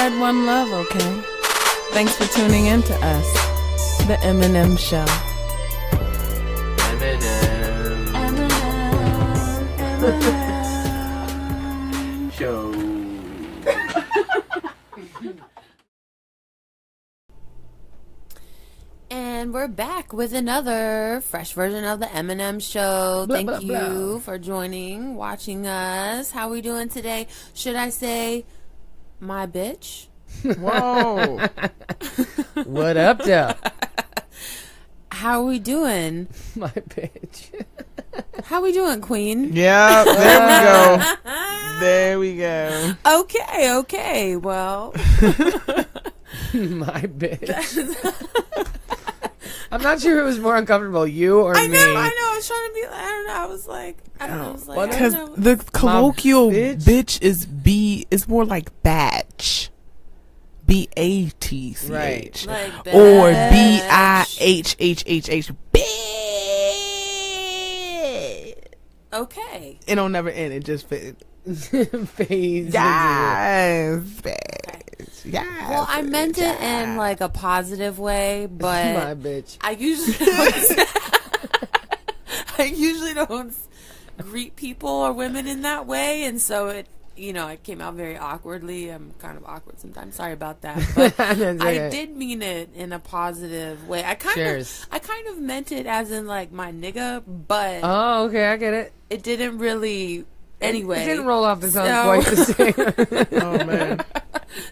spread one love, okay? Thanks for tuning in to us, the MNM Show. MNM Show. And we're back with another fresh version of the MNM Show. Thank you for joining, watching us. How we doing today? Should I say, my bitch? Whoa. What up, though? How we doing? My bitch. How we doing, Queen? Yeah, there we go. There we go. Okay. Well, My bitch. I'm not sure who was more uncomfortable, you or I me. know. I was trying to be. I don't know. I was like, Because the colloquial bitch is more like batch. BATCH. Right. like Or bitch. BIHHHH. Bitch. Okay. It don't never end. It just fit. Phase. Yes, bitch. Yes. Well, I meant it in like a positive way, but My bitch. I usually don't greet people or women in that way, and so it came out very awkwardly. I'm kind of awkward sometimes. Sorry about that. But I did mean it in a positive way. I kind of meant it as in like my nigga, but Oh, okay, I get it. it didn't really. Anyway, It didn't roll off the tongue quite the same. Oh, man.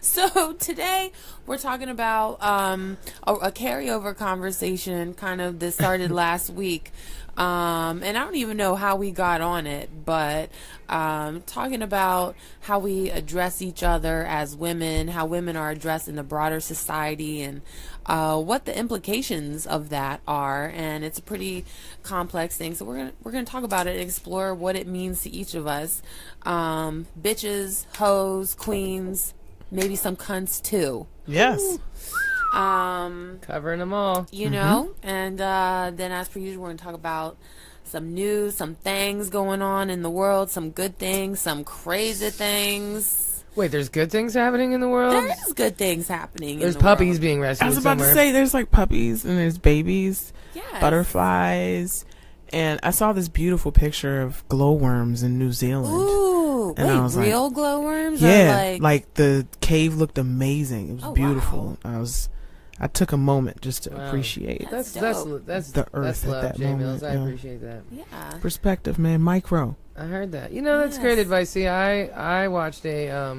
So today we're talking about a carryover conversation kind of that started last week. And I don't even know how we got on it, but talking about how we address each other as women, how women are addressed in the broader society, and what the implications of that are. And it's a pretty complex thing, so we're gonna talk about it and explore what it means to each of us. Bitches, hoes, queens, maybe some cunts too. Yes. Covering them all. You know, and then as per usual, we're going to talk about some news, some things going on in the world, some good things, some crazy things. Wait, there's good things happening in the world? There is good things happening There's in the puppies world. being rescued I was about somewhere. to say, there's like puppies and there's babies, Yes. butterflies, and I saw this beautiful picture of glowworms in New Zealand. Ooh, And I wait, was like, real glowworms? Yeah, Or like the cave looked amazing. It was Oh, beautiful. I took a moment just to Wow. appreciate That's That's dope. the earth that's at love, that J moment. Mills. I yeah. appreciate that. yeah. Perspective, man. Micro. I heard that. You know, that's Yes. great advice. See, I watched a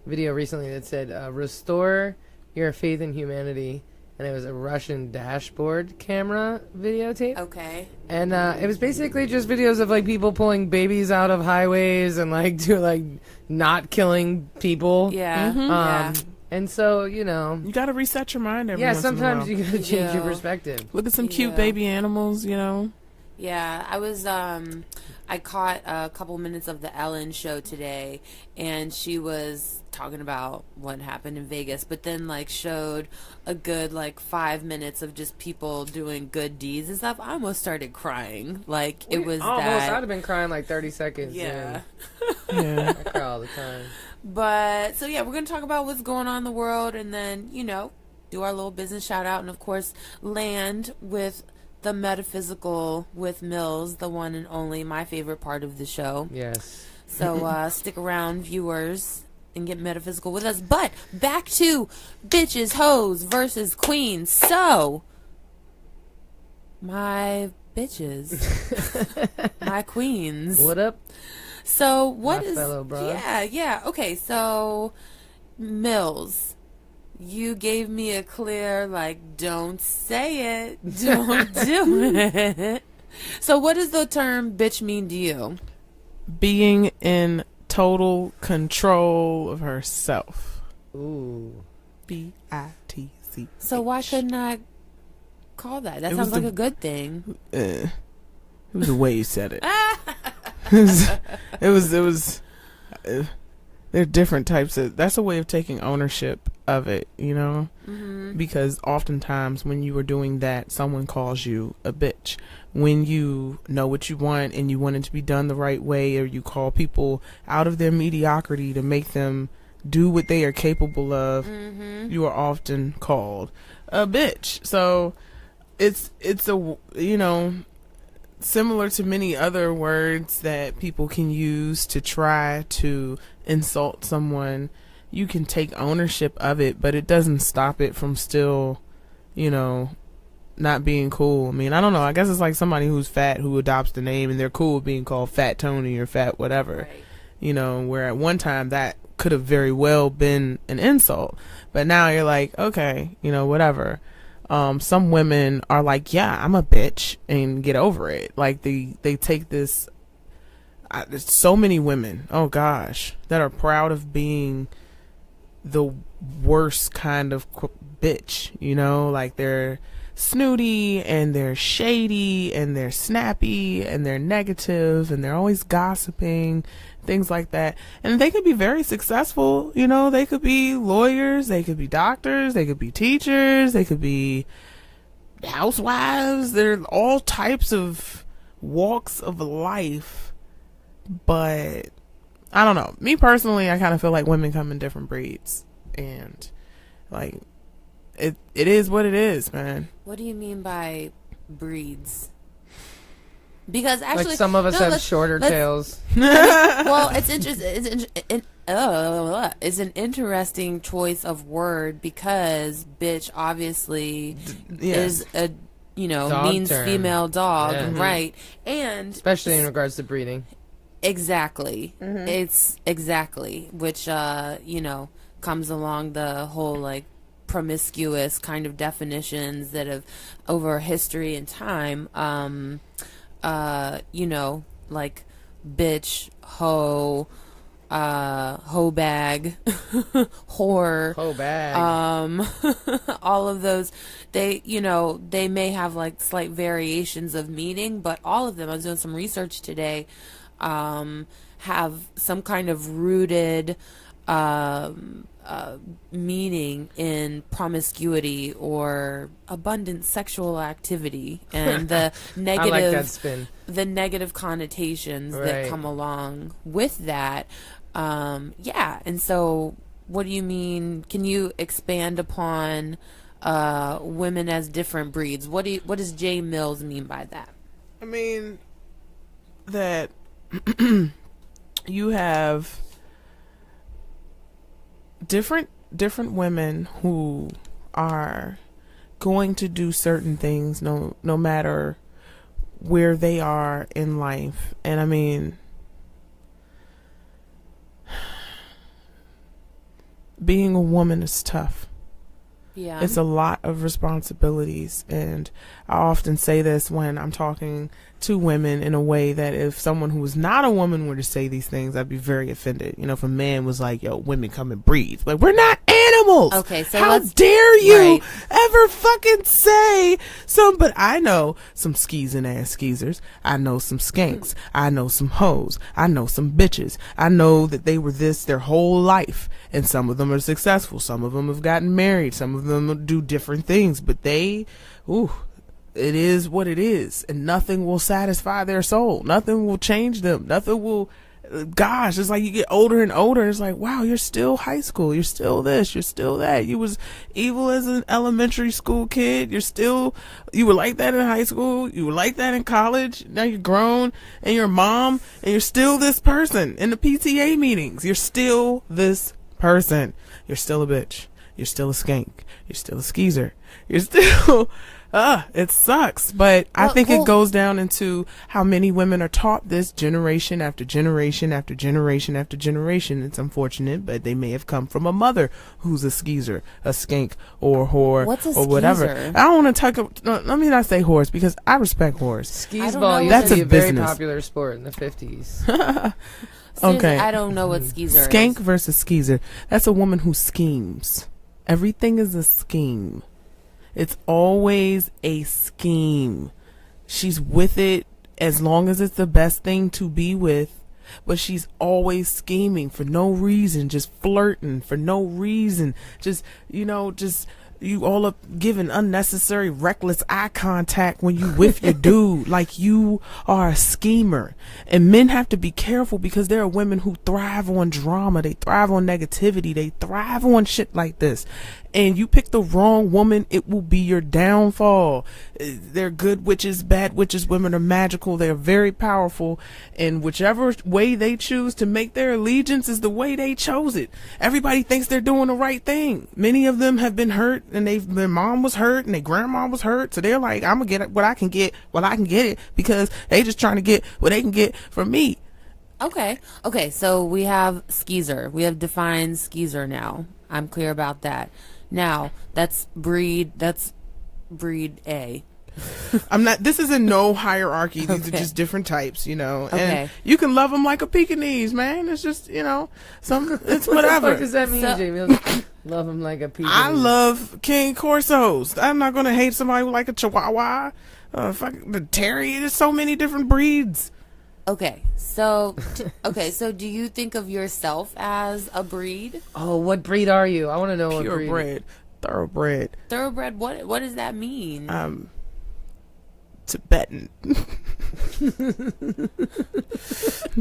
video recently that said, restore your faith in humanity. And it was a Russian dashboard camera videotape. Okay. And it was basically just videos of like people pulling babies out of highways and like not killing people. Yeah. Mhm. Yeah. And so, you know, You got to reset your mind every yeah, once in a sometimes while. you gotta change your Yeah. perspective. Look at some cute Yeah. baby animals, you know. Yeah, I was I caught a couple minutes of the Ellen show today, and she was talking about what happened in Vegas, but then like showed a good like 5 minutes of just people doing good deeds and stuff. I almost started crying. Like it was almost. that. I'd have been crying like 30 seconds. Yeah. Yeah. I cry all the time. But so yeah, we're gonna talk about what's going on in the world, and then do our little business shout out, and of course land with the metaphysical with Mills, the one and only, my favorite part of the show. Yes. So stick around, viewers, and get metaphysical with us. But back to bitches, hoes versus queens. So my bitches, my queens. What up? So what My is? fellow bro. Yeah. Okay, so Mills, you gave me a clear like, don't say it, don't do it. So what does the term bitch mean to you? Being in total control of herself. Ooh. BITC. So why couldn't I call that? That It sounds was like a good thing. It was the way you said it. It was there are different types of, that's a way of taking ownership of it, you know? Mm-hmm. Because oftentimes when you are doing that, someone calls you a bitch. When you know what you want and you want it to be done the right way, or you call people out of their mediocrity to make them do what they are capable of, you are often called a bitch. So it's a, you know, similar to many other words that people can use to try to insult someone. You can take ownership of it, but it doesn't stop it from still, you know, not being cool. I mean, I don't know. I guess it's like somebody who's fat who adopts the name and they're cool with being called Fat Tony or Fat whatever. Right. You know, where at one time that could have very well been an insult. But now you're like, okay, you know, whatever. Some women are like, yeah, I'm a bitch, and get over it. Like they take this, there's so many women, oh gosh, that are proud of being the worst kind of bitch, you know, like they're snooty and they're shady and they're snappy and they're negative and they're always gossiping, things like that. And they could be very successful, you know, they could be lawyers, they could be doctors, they could be teachers, they could be housewives. There are all types of walks of life. But I don't know, me personally, I kind of feel like women come in different breeds, and like it is what it is, man. What do you mean by breeds? Because actually, like some of us have shorter tails. Well, it's interesting. It's an interesting choice of word, because bitch obviously is a, you know, dog means term. female dog, Yeah. right? And Especially in regards to breeding. exactly, it's exactly, which you know, comes along the whole like promiscuous kind of definitions that have over history and time, you know, like bitch, hoe, hoe bag, whore, Oh, bag. all of those, they, you know, they may have like slight variations of meaning, but all of them, I was doing some research today, have some kind of rooted meaning in promiscuity or abundant sexual activity, and the negative, I like that spin. the negative connotations that Right. come along with that. Yeah, and so what do you mean? Can you expand upon women as different breeds? What does Jay Mills mean by that? I mean that you have different women who are going to do certain things no matter where they are in life. And I mean, being a woman is tough. Yeah, It's a lot of responsibilities, and I often say this when I'm talking to women in a way that if someone who was not a woman were to say these things, I'd be very offended. You know, if a man was like, yo, women come in breeds, like, we're not animals. Okay, so how let's- dare you right. ever fucking say some? But I know some skeezing ass skeezers. I know some skanks. I know some hoes. I know some bitches. I know that they were this their whole life, and some of them are successful. Some of them have gotten married. Some of them do different things, but they, it is what it is, and nothing will satisfy their soul. Nothing will change them. Nothing will. Gosh, it's like you get older and older. It's like, wow, you're still high school. You're still this. You're still that. You was evil as an elementary school kid. You were like that in high school. You were like that in college. Now you're grown and you're a mom, and you're still this person in the PTA meetings. You're still this person. You're still a bitch. You're still a skank. You're still a skeezer. You're still, it sucks. But I think it goes down into how many women are taught this generation after generation after generation after generation. It's unfortunate, but they may have come from a mother who's a skeezer, a skank, or whore, What's a or whatever. skeezer? I don't want to talk. Let me not say whores, because I respect whores. Skis don't ball know. used That's to be a a very business. popular sport in the 50s. Seriously, Okay. I don't know what skeezer Skank is. versus skeezer. That's a woman who schemes. Everything is a scheme. It's always a scheme. She's with it as long as it's the best thing to be with, but she's always scheming for no reason, just flirting for no reason, just, you know, just You all up giving unnecessary reckless eye contact when you with your dude, like you are a schemer. And men have to be careful because there are women who thrive on drama, they thrive on negativity, they thrive on shit like this. And you pick the wrong woman, it will be your downfall. They're good witches, bad witches. Women are magical, they're very powerful, and whichever way they choose to make their allegiance is the way they chose it. Everybody thinks they're doing the right thing. Many of them have been hurt, and their mom was hurt and their grandma was hurt, so they're like, I'm gonna get what I can get while I can get it, because they just trying to get what they can get from me. Okay, so we have skeezer. We have defined skeezer now. I'm clear about that. Now, that's breed A. This is in no hierarchy. These are just different types, you know. Okay. And you can love them like a Pekingese, man. It's just, you know, it's whatever. What the fuck does that mean, Jamie? Love them like a Pekingese. I love King Corsos. I'm not going to hate somebody like a Chihuahua. The Terrier. There's so many different breeds. Okay, so do you think of yourself as a breed? Oh, what breed are you? I want to know what breed. Purebred. Thoroughbred. Thoroughbred, what does that mean? Tibetan.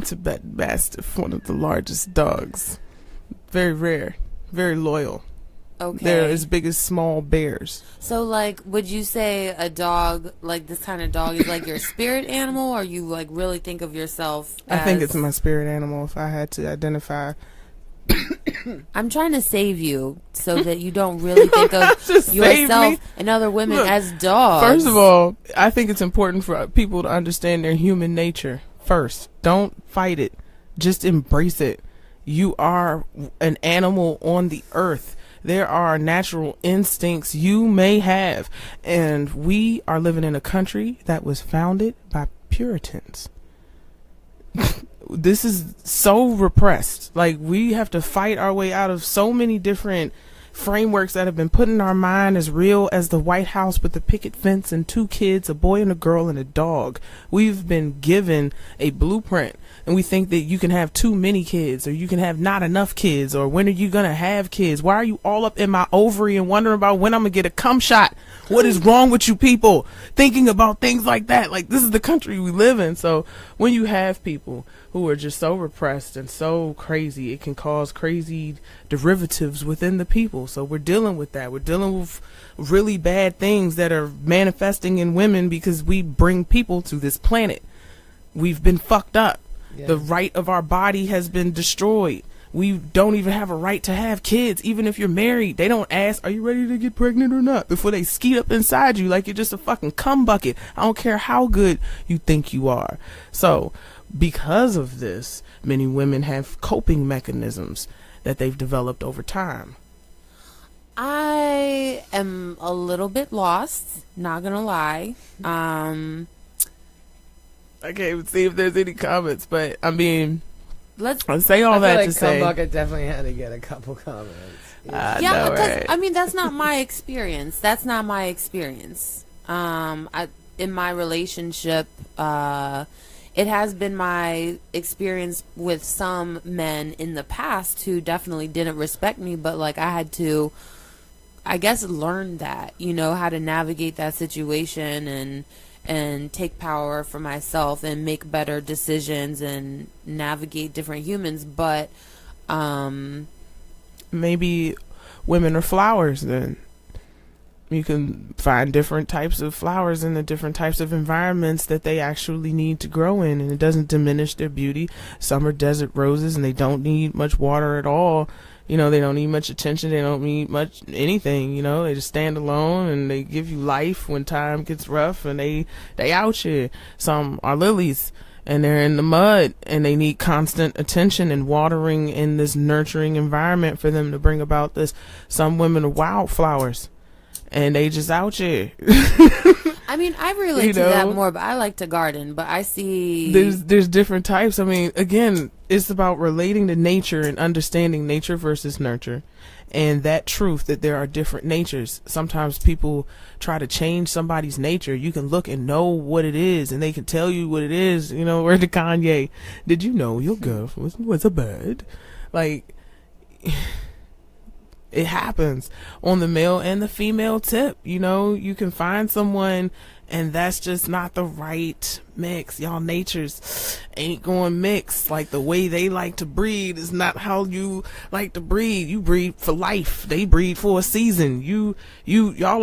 Tibetan Mastiff, one of the largest dogs. Very rare. Very loyal. Okay. They're as big as small bears. So, like, would you say a dog, like this kind of dog, is like your spirit animal, or you like really think of yourself as... I think it's my spirit animal if I had to identify. I'm trying to save you so that you don't really think of yourself and other women as dogs. First of all, I think it's important for people to understand their human nature first. Don't fight it. Just embrace it. You are an animal on the earth. There are natural instincts you may have, and we are living in a country that was founded by Puritans. This is so repressed. Like, we have to fight our way out of so many different frameworks that have been put in our mind as real as the White House with the picket fence and 2 kids, a boy and a girl and a dog. We've been given a blueprint, and we think that you can have too many kids, or you can have not enough kids, or when are you gonna have kids? Why are you all up in my ovary and wondering about when I'm gonna get a cum shot? What is wrong with you people thinking about things like that? Like, this is the country we live in. So when you have people who are just so repressed and so crazy, it can cause crazy derivatives within the people. So we're dealing with that. We're dealing with really bad things that are manifesting in women because we bring people to this planet. We've been fucked up. Yeah. The right of our body has been destroyed. We don't even have a right to have kids. Even if you're married, they don't ask, are you ready to get pregnant or not, before they skeet up inside you like you're just a fucking cum bucket. I don't care how good you think you are. So because of this, many women have coping mechanisms that they've developed over time. I am a little bit lost, not gonna lie. I can't even see if there's any comments, but I mean, let's say all that to say. Bucket definitely had to get a couple comments. Yeah, because right? I mean, that's not my experience. That's not my experience. In my relationship, it has been my experience with some men in the past who definitely didn't respect me, but like I had to, I guess, learn that, you know, how to navigate that situation and take power for myself and make better decisions and navigate different humans. But maybe women are flowers then. You can find different types of flowers in the different types of environments that they actually need to grow in, and it doesn't diminish their beauty. Some are desert roses and they don't need much water at all. You know, they don't need much attention. They don't need much anything, you know. They just stand alone and they give you life when time gets rough, and they out here. Some are lilies and they're in the mud and they need constant attention and watering in this nurturing environment for them to bring about this. Some women are wildflowers and they just out here. I mean, I relate to that more, but I like to garden, but I see there's different types. I mean, again, it's about relating to nature and understanding nature versus nurture, and that truth that there are different natures. Sometimes people try to change somebody's nature. You can look and know what it is, and they can tell you what it is. You know, where the Kanye, did you know your girl was a bird? Like, It happens on the male and the female tip. You know, you can find someone and that's just not the right mix. Y'all natures ain't going mix. Like the way they like to breed is not how you like to breed. You breed for life. They breed for a season. Y'all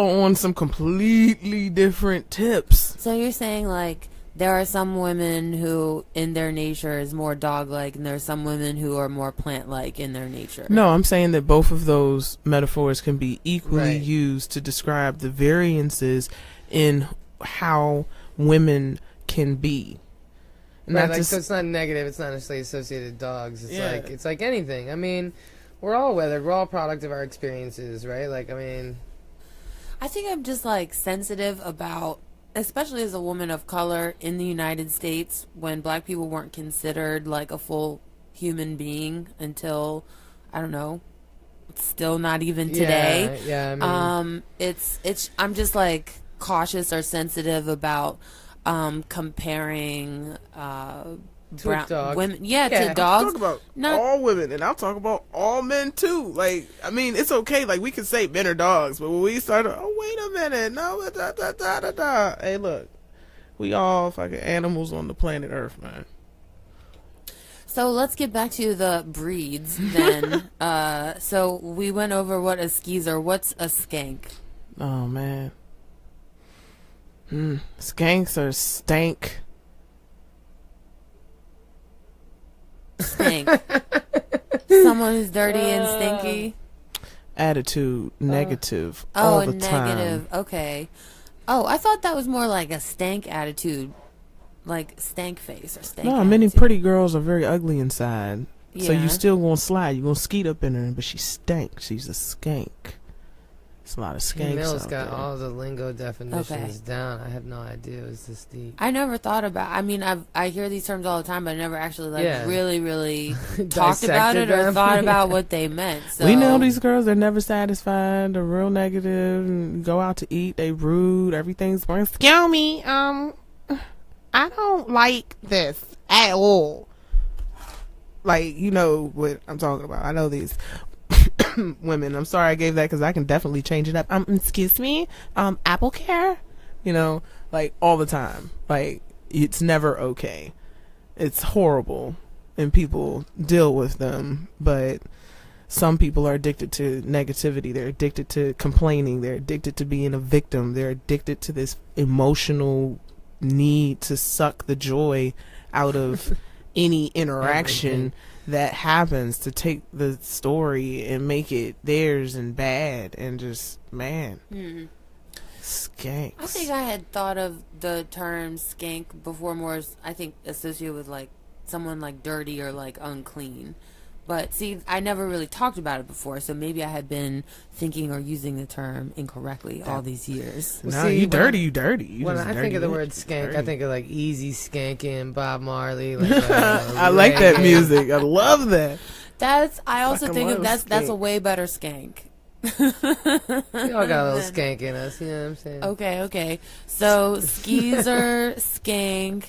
are on some completely different tips. So you're saying like there are some women who in their nature is more dog-like, and there are some women who are more plant-like in their nature. No, I'm saying that both of those metaphors can be equally Right. used to describe the variances in how women can be. Right, Not like, just- so it's not negative. It's not necessarily associated with dogs. It's Yeah. it's like anything. I mean, we're all weathered. We're all a product of our experiences, right? Like, I mean, I think I'm just like sensitive about, especially as a woman of color in the United States, when black people weren't considered like a full human being until, I don't know, still not even today. Yeah, I mean, It's I'm just like cautious or sensitive about comparing To a dog. women, to I'm dogs. talking about Not- all women, and I'll talk about all men too. Like, I mean, it's okay. Like, we can say men are dogs, but when we start, oh wait a minute, no, da da da da da. Hey, look, we all fucking animals on the planet Earth, man. So let's get back to the breeds then. So we went over what a skeezer. What's a skank? Oh man, skanks are stank. Stink. Someone who's dirty and stinky. Attitude, negative, Oh, all a the negative. time. Okay. Oh, I thought that was more like a stank attitude, like stank face or stank. No, many attitude. pretty girls are very ugly inside. So Yeah. you still gonna slide. You gonna skeet up in her, but she stank. She's a skank. It's a lot of skanks Mills out got there. all the lingo definitions Okay. down. I had no idea it was this deep. I never thought about. I mean, I hear these terms all the time, but I never actually like Yeah. really talked about Dissected it or them. thought Yeah. about what they meant. So We know these girls, they're never satisfied, they're real negative, and go out to eat, they rude, everything's wrong. Excuse me, I don't like this at all. Like, you know what I'm talking about. I know these women. I'm sorry I gave that because I can definitely change it up. Excuse me, Apple Care, you know, like all the time. Like, it's never okay. It's horrible, and people deal with them, but some people are addicted to negativity. They're addicted to complaining. They're addicted to being a victim. They're addicted to this emotional need to suck the joy out of any interaction that happens, to take the story and make it theirs and bad, and just, man, skanks. I think I had thought of the term skank before, more I think associated with like someone like dirty or like unclean. But see, I never really talked about it before, so maybe I had been thinking or using the term incorrectly all these years. No, See, you when dirty, you dirty. You When just I dirty think of the bitch. word You skank, I dirty. think of like easy skanking, Bob Marley. Like, I like that music. I love that. I also Fucking think of love that's a skank. way better skank. We all got a little skank in us, you know what I'm saying? Okay. So skeezer, skank.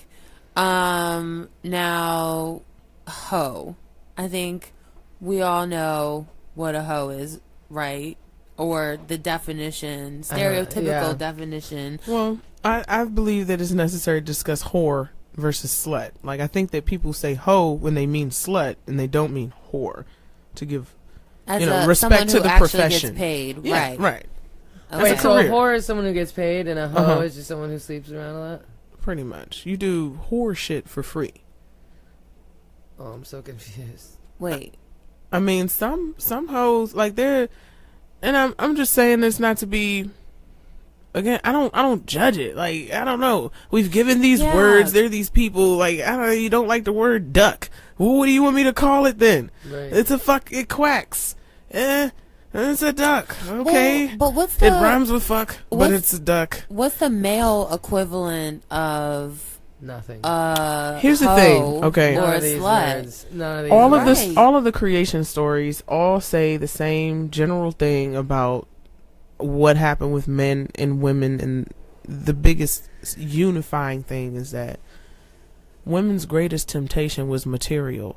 Now hoe. I think we all know what a hoe is, right? Or the definition, stereotypical yeah. definition. Well, I believe that it's necessary to discuss whore versus slut. Like, I think that people say hoe when they mean slut and they don't mean whore, to give As respect someone to who the actually profession. gets paid, Yeah, right? right. Okay. Wait, a so a career. whore is someone who gets paid, and a hoe Uh-huh. is just someone who sleeps around a lot? Pretty much. You do whore shit for free. Oh, I'm so confused. Wait. I mean, some hoes, like, they're, and I'm just saying this not to be, again, I don't judge it. Like, I don't know. We've given these Yeah. words. They're these people, like, I don't know, you don't like the word duck. Well, what do you want me to call it then? Right. It quacks. It's a duck. Okay. Well, but what's the It rhymes with fuck, but what's- it's a duck. what's the male equivalent of Nothing. Here's the hoe thing, okay. or None a of these slut? words. None of these All words. of this, Right. all of the creation stories all say the same general thing about what happened with men and women, and the biggest unifying thing is that women's greatest temptation was material.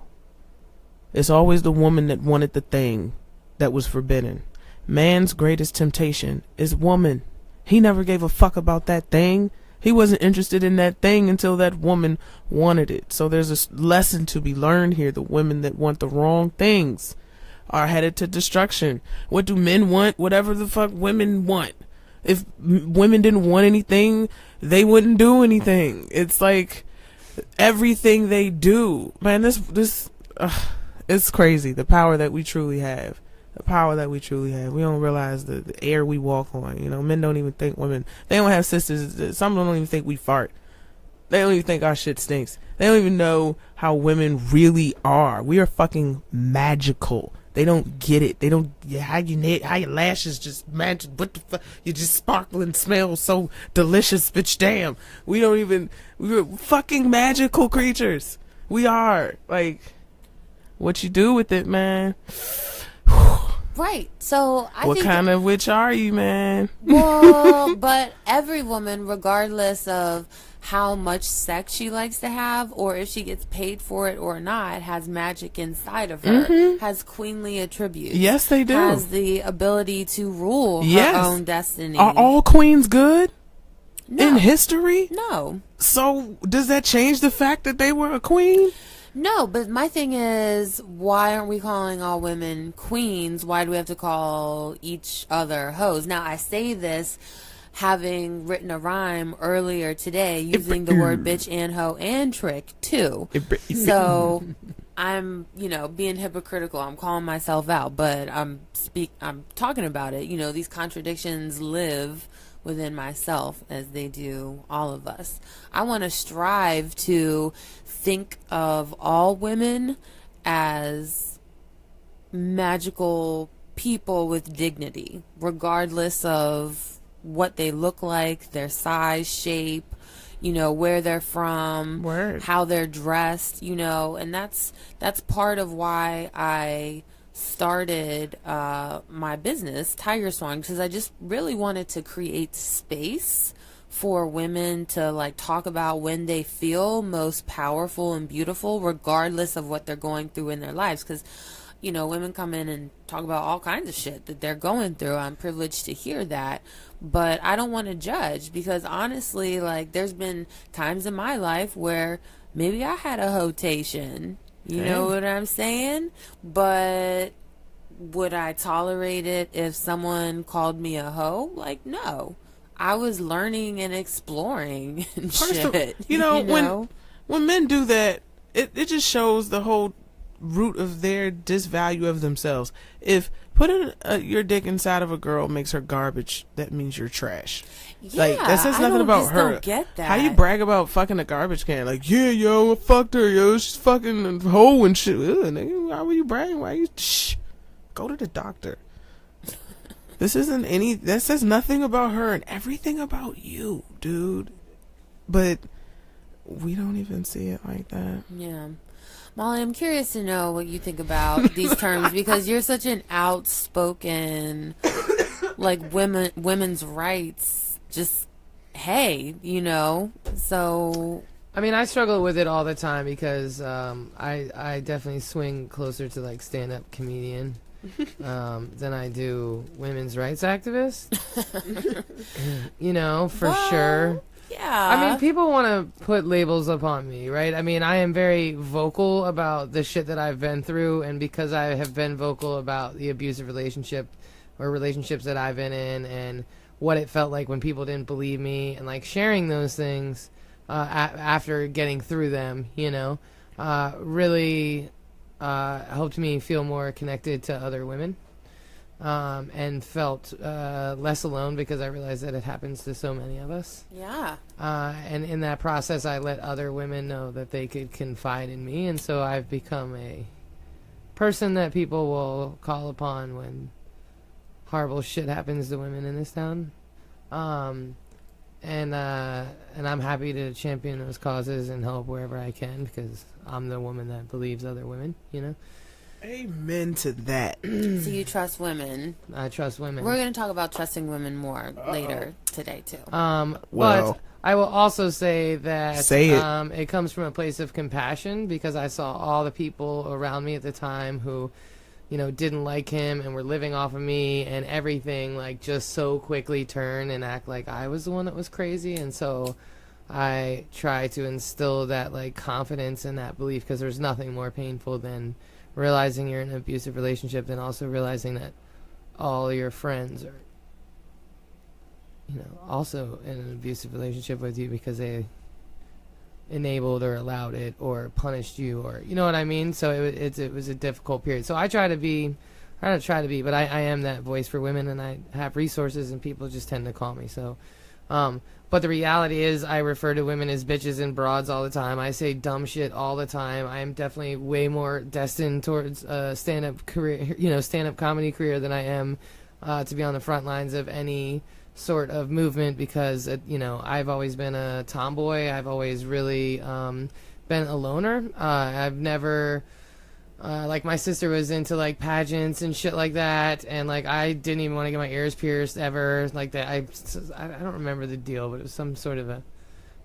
It's always the woman that wanted the thing that was forbidden. man's greatest temptation is woman. He never gave a fuck about that thing. He wasn't interested in that thing until that woman wanted it. So there's a lesson to be learned here. The women that want the wrong things are headed to destruction. What do men want? Whatever the fuck women want. If women didn't want anything, they wouldn't do anything. It's like everything they do, man, it's crazy. The power that we truly have. The power that we truly have. We don't realize the air we walk on. You know, men don't even think women, they don't have sisters. Some don't even think we fart. They don't even think our shit stinks. They don't even know how women really are. We are fucking magical. They don't get it. They don't, how your lashes just match. What the fuck? You just sparkle and smell so delicious, bitch. Damn. We're fucking magical creatures. We are. Like, what you do with it, man? Right. So I what think, kind of witch are you, man? well, but every woman, regardless of how much sex she likes to have, or if she gets paid for it or not, has magic inside of her, has queenly attributes. Yes, they do. Has the ability to rule her own destiny. Are all queens good in No. history? No. So does that change the fact that they were a queen? No, but my thing is, why aren't we calling all women queens? Why do we have to call each other hoes? Now, I say this having written a rhyme earlier today using the word bitch and hoe and trick too. So I'm, being hypocritical. I'm calling myself out, but I'm talking about it. These contradictions live within myself as they do all of us. I want to strive to think of all women as magical people with dignity, regardless of what they look like, their size, shape, where they're from, how they're dressed, and that's part of why I started my business, Tiger Swan, because I just really wanted to create space for women to talk about when they feel most powerful and beautiful, regardless of what they're going through in their lives. Because women come in and talk about all kinds of shit that they're going through. I'm privileged to hear that, but I don't want to judge, because honestly, there's been times in my life where maybe I had a hotation. You know what I'm saying? But would I tolerate it if someone called me a hoe? No. I was learning and exploring and shit. When men do that, it just shows the whole root of their disvalue of themselves. If putting your dick inside of a girl makes her garbage, that means you're trash. Yeah, that says nothing about her. Don't get that. How do you brag about fucking a garbage can? I fucked her, yo. She's fucking a hoe and shit. Ugh, nigga, why were you bragging? Why you? Shh. Go to the doctor. That says nothing about her and everything about you, dude. But we don't even see it like that. Yeah. Molly, I'm curious to know what you think about these terms, because you're such an outspoken, women's rights, just, hey, so. I mean, I struggle with it all the time because I definitely swing closer to stand-up comedian than I do women's rights activist. For sure. Yeah. I mean, people want to put labels upon me, right? I mean, I am very vocal about the shit that I've been through, and because I have been vocal about the abusive relationship or relationships that I've been in and what it felt like when people didn't believe me, and sharing those things after getting through them, really helped me feel more connected to other women. And felt less alone, because I realized that it happens to so many of us. Yeah. And in that process, I let other women know that they could confide in me, and so I've become a person that people will call upon when horrible shit happens to women in this town. And I'm happy to champion those causes and help wherever I can, because I'm the woman that believes other women, Amen to that. So you trust women. I trust women. We're going to talk about trusting women more later today, too. But I will also say that it comes from a place of compassion, because I saw all the people around me at the time who didn't like him and were living off of me, and everything like just so quickly turn and act like I was the one that was crazy. And so I try to instill that like confidence and that belief, because there's nothing more painful than realizing you're in an abusive relationship, than also realizing that all your friends are also in an abusive relationship with you because they enabled or allowed it or punished you, or you know what I mean. So it was a difficult period. So I try to be, but I am that voice for women, and I have resources, and people just tend to call me. So but the reality is I refer to women as bitches and broads all the time. I say dumb shit all the time. I am definitely way more destined towards a stand-up career, stand-up comedy career, than I am to be on the front lines of any sort of movement, because I've always been a tomboy. I've always really been a loner. I've never like, my sister was into like pageants and shit like that, and like I didn't even want to get my ears pierced ever like that. I don't remember the deal, but it was some sort of a,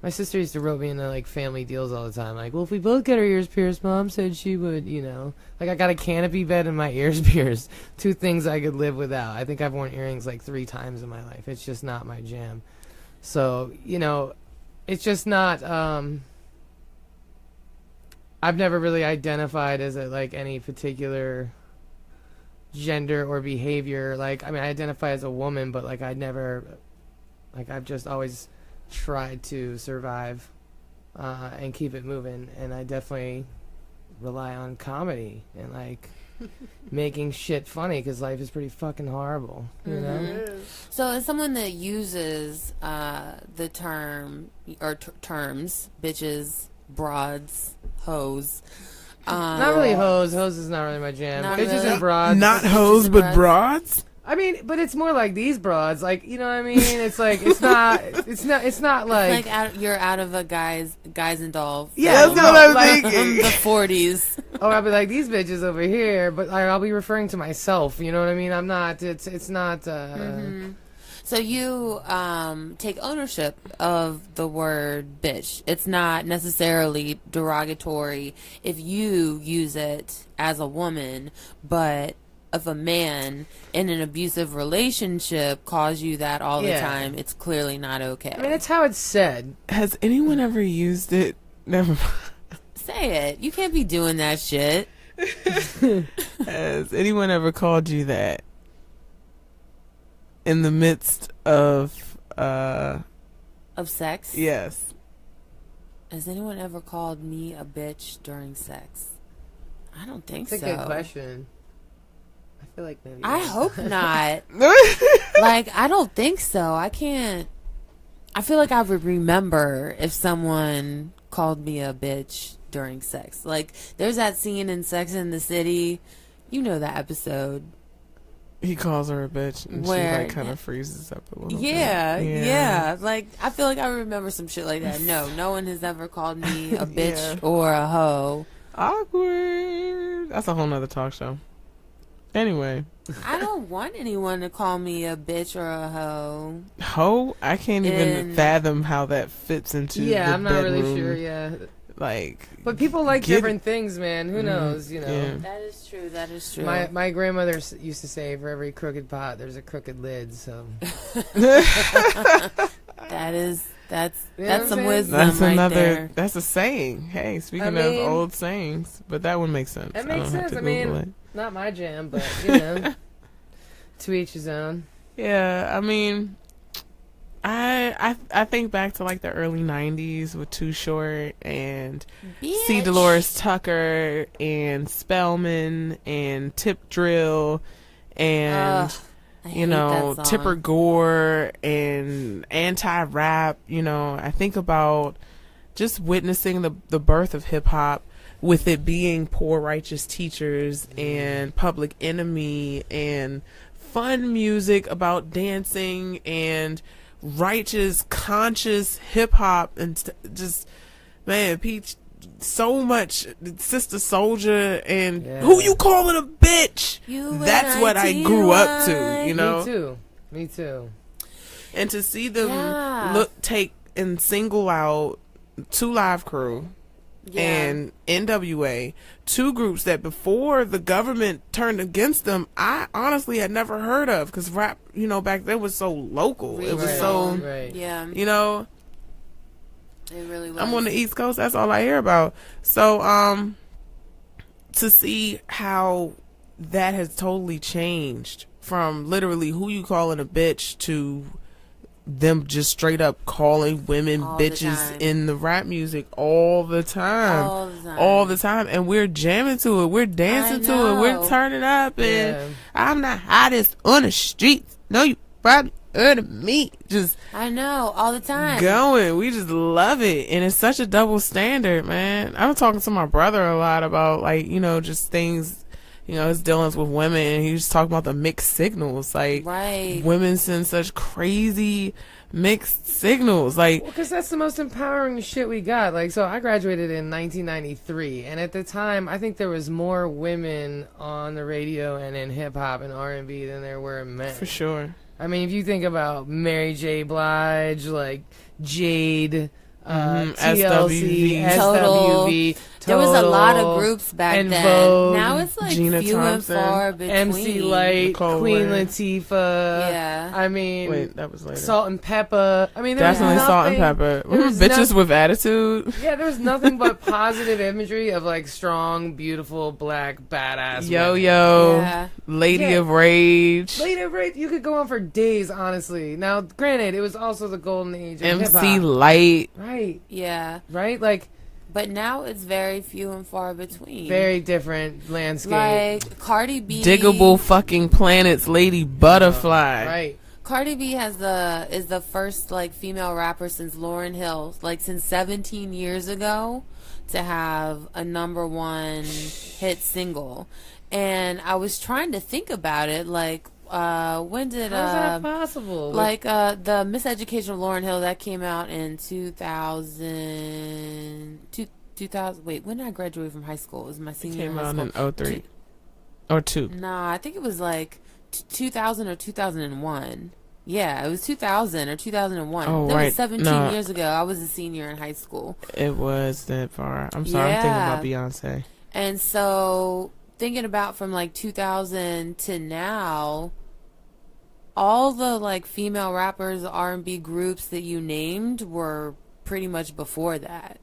my sister used to rope me into like family deals all the time, like, well, if we both get our ears pierced, Mom said she would, like, I got a canopy bed and my ears pierced, 2 things I could live without. I think I've worn earrings like 3 times in my life. It's just not my jam. So it's just not I've never really identified as any particular gender or behavior. Like, I mean, I identify as a woman, but like I've just always tried to survive and keep it moving. And I definitely rely on comedy and like making shit funny, because life is pretty fucking horrible, you know? So as someone that uses the term or terms, bitches, broads, hoes. Not really hoes. Hoes is not really my jam. Bitches really. and broads. Not hoes, but broads. I mean, but it's more like these broads. Like, you know what I mean? It's like, it's not like you're out of a guys and dolls. Yeah, that's what I'm thinking. The 40s. Oh, I'll be like, these bitches over here, but I'll be referring to myself. You know what I mean? I'm not. It's not. So you take ownership of the word bitch. It's not necessarily derogatory if you use it as a woman, but if a man in an abusive relationship calls you that all the time, it's clearly not okay. I mean, it's how it's said. Has anyone ever used it? Never mind. Say it. You can't be doing that shit. Has anyone ever called you that in the midst of sex? Yes. Has anyone ever called me a bitch during sex? I don't think so. That's a good question. I feel like maybe. I hope not. Like, I don't think so. I can't. I feel like I would remember if someone called me a bitch during sex. Like, there's that scene in Sex and the City. You know that episode. He calls her a bitch, and where, she like kind of freezes up a little bit. Yeah. Like, I feel like I remember some shit like that. No one has ever called me a bitch or a hoe. Awkward. That's a whole nother talk show. Anyway. I don't want anyone to call me a bitch or a hoe. Hoe? I can't even fathom how that fits into the I'm not bedroom. really sure, Like, but people like different things, man. Who knows, you know? Yeah. That is true. That is true. My grandmother used to say, for every crooked pot, there's a crooked lid, so. That's You know some what I'm wisdom that's right another. there. That's a saying. Hey, speaking of old sayings, but that one makes sense. That makes I don't have sense. to I Google mean, it. not my jam, but, you know, to each his own. Yeah, I mean, I think back to like the early '90s with Too Short and C. Dolores Tucker and Spellman and Tip Drill and Tipper Gore and anti-rap. You know, I think about just witnessing the birth of hip hop, with it being Poor Righteous Teachers and Public Enemy and fun music about dancing and righteous, conscious hip hop, and just, man, Peach, so much Sister Soldier and who you calling a bitch? That's what I grew up to, you know. Me too. And to see them take and single out 2 Live Crew and NWA, two groups that before the government turned against them, I honestly had never heard of, because rap, back then was so local. It was yeah. It really was. I'm on the East Coast. That's all I hear about. So, to see how that has totally changed from literally who you calling a bitch to them just straight up calling women all bitches in the rap music all the time. And we're jamming to it, we're dancing to it, we're turning up, and I'm the hottest on the streets. No, you probably heard of me. Just I know, all the time going. We just love it, and it's such a double standard, man. I'm talking to my brother a lot about, like, just things, his dealings with women, and he was talking about the mixed signals. Like, women send such crazy mixed signals. Like, because that's the most empowering shit we got. Like, so I graduated in 1993, and at the time, I think there was more women on the radio and in hip hop and R&B than there were men. For sure. I mean, if you think about Mary J. Blige, like Jade, TLC, SWV, there was a lot of groups back then. Vogue, now it's like Gina few Thompson, and far between. MC Light, Nicole Queen Ware. Latifah. Yeah. I mean, wait, that was later. Salt and Pepper. I mean, there definitely was Salt and Pepper. Bitches with attitude. Yeah, there was nothing but positive imagery of like strong, beautiful, black, badass. Yo, Lady of Rage. Lady of Rage. You could go on for days, honestly. Now, granted, it was also the golden age of MC hip-hop. Light. Right. Yeah. Right. Like. But now it's very few and far between. Very different landscape. Like Cardi B, Diggable fucking planets, Lady Butterfly. Right. Cardi B is the first like female rapper since Lauryn Hill, like since 17 years ago, to have a #1 hit single. And I was trying to think about it, like when did how's that possible? Like the Miseducation of Lauryn Hill, that came out in 2000. Wait, when did I graduate from high school? It was my senior year in high school. Came out in 03 or 2. Nah, I think it was like 2000 or 2001. Yeah, it was 2000 or 2001. Oh, that right. was 17 years ago. I was a senior in high school. It was that far. I'm sorry, I'm thinking about Beyonce. And so, thinking about from like 2000 to now, all the like female rappers, R&B groups that you named were pretty much before that.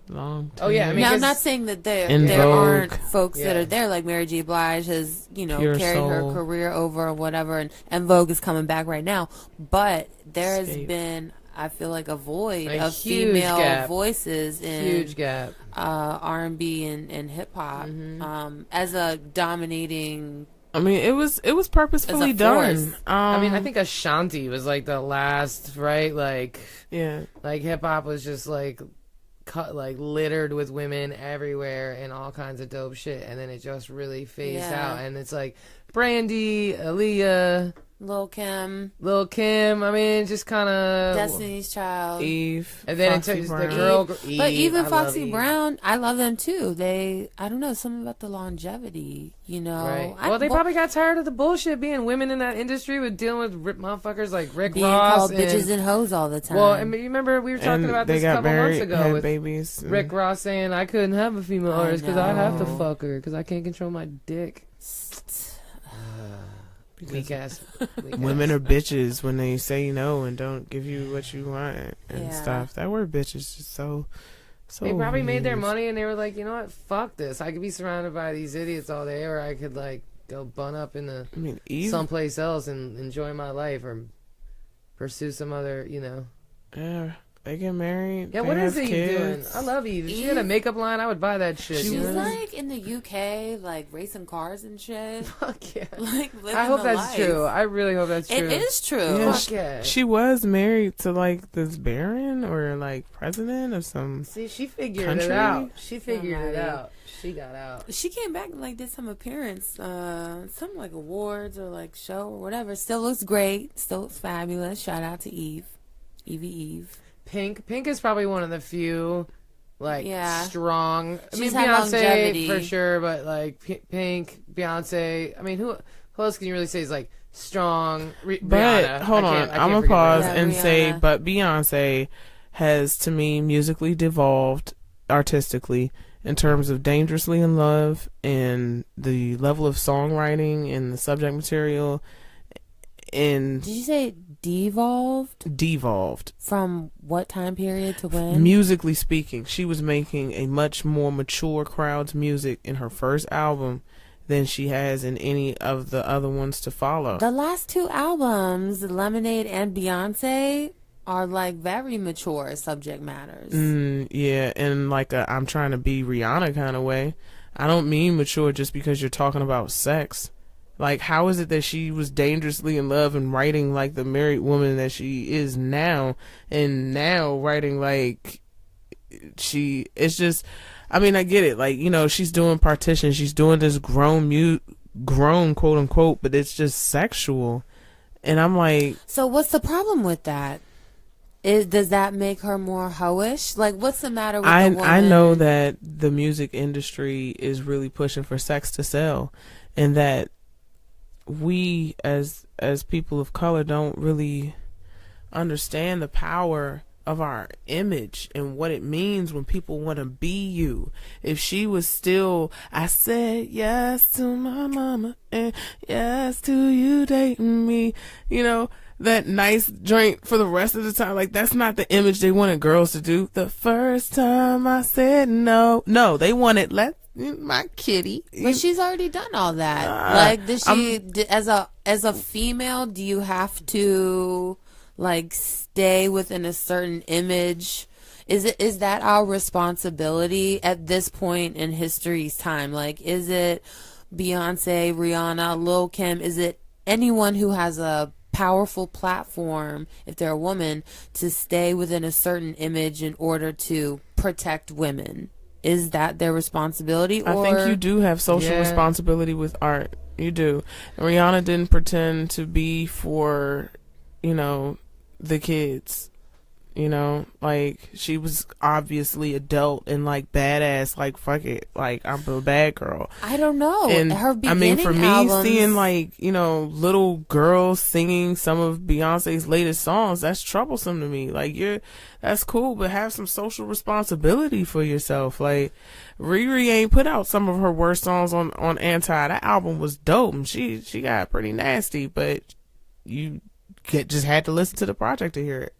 Long time. Oh yeah, I mean, now I'm not saying that there aren't folks that are there, like Mary J. Blige has, carried her career over or whatever, and Vogue is coming back right now. But there has been, I feel like, a void of female voices in R&B and hip hop as a dominating. I mean, it was purposefully done. I mean, I think Ashanti was like the last, right? Like, like hip hop was just like littered with women everywhere and all kinds of dope shit, and then it just really phased out. And it's like Brandy, Aaliyah, Lil Kim. I mean, just kind of Destiny's Child, Eve, and then Foxy it took Brown. the girl. Eve, but even Foxy Brown, I love them too. I don't know, something about the longevity, Right. Well, they probably got tired of the bullshit being women in that industry with dealing with motherfuckers like Rick being Ross called bitches and hoes all the time. Well, I mean, you remember we were talking about this a couple months ago with babies. Rick Ross saying I couldn't have a female artist because I have to fuck her because I can't control my dick. Weak ass. Women are bitches when they say no and don't give you what you want and stuff. That word bitch is just so they probably made their money and they were like, you know what, fuck this. I could be surrounded by these idiots all day, or I could like go bun up in the someplace else and enjoy my life, or pursue some other, Yeah. They get married. Yeah, what is Eve doing? I love Eve. If she had a makeup line, I would buy that shit. She's like in the UK, like racing cars and shit. Fuck yeah. Like living I hope that's life. true. I really hope that's true. It is true. Yeah, Fuck yeah. She was married to like this baron or like president of some. See, she figured country? it out. She figured it out. She got out. She came back and like did some appearance, some like awards or like show or whatever. Still looks great. Still looks fabulous. Shout out to Eve. Eve. Pink is probably one of the few, like, strong. I mean, had Beyonce longevity. for sure, but like Pink, Beyonce. I mean, who else can you really say is like strong? But Rihanna. hold on, I'm gonna pause and say, but Beyonce has to me musically devolved artistically in terms of Dangerously in Love and the level of songwriting and the subject material. And did you say devolved from what time period to when? Musically speaking, she was making a much more mature crowd's music in her first album than she has in any of the other ones to follow. The last two albums, Lemonade and Beyonce, are like very mature subject matters. Yeah, and like I'm trying to be Rihanna kind of way. I don't mean mature just because you're talking about sex. Like, how is it that she was dangerously in love and writing like the married woman that she is now, and now writing like it's just, I mean, I get it. Like, you know, she's doing Partition. She's doing this grown quote unquote, but it's just sexual. And I'm like, so what's the problem with that? Does that make her more hoish? Like, what's the matter with the woman? I know that the music industry is really pushing for sex to sell, and that we as people of color don't really understand the power of our image and what it means when people want to be you. If she was still, I said yes to my mama and yes to you dating me, you know, that nice drink for the rest of the time, like, that's not the image they wanted girls to do. The first time I said no, they wanted my kitty. But she's already done all that. Like, does she, as a female, do you have to like stay within a certain image? Is that our responsibility at this point in history's time? Like, is it Beyonce, Rihanna, Lil' Kim? Is it anyone who has a powerful platform, if they're a woman, to stay within a certain image in order to protect women? Is that their responsibility? I think you do have social responsibility with art. You do. And Rihanna didn't pretend to be for, you know, the kids. You know, like, she was obviously adult and like badass, like, fuck it, like, I'm a bad girl. I don't know. And her beginning, I mean, for me, albums, seeing like, you know, little girls singing some of Beyonce's latest songs, that's troublesome to me. Like, that's cool, but have some social responsibility for yourself. Like, Riri ain't put out some of her worst songs on Anti. That album was dope, and she got pretty nasty, but you just had to listen to the project to hear it.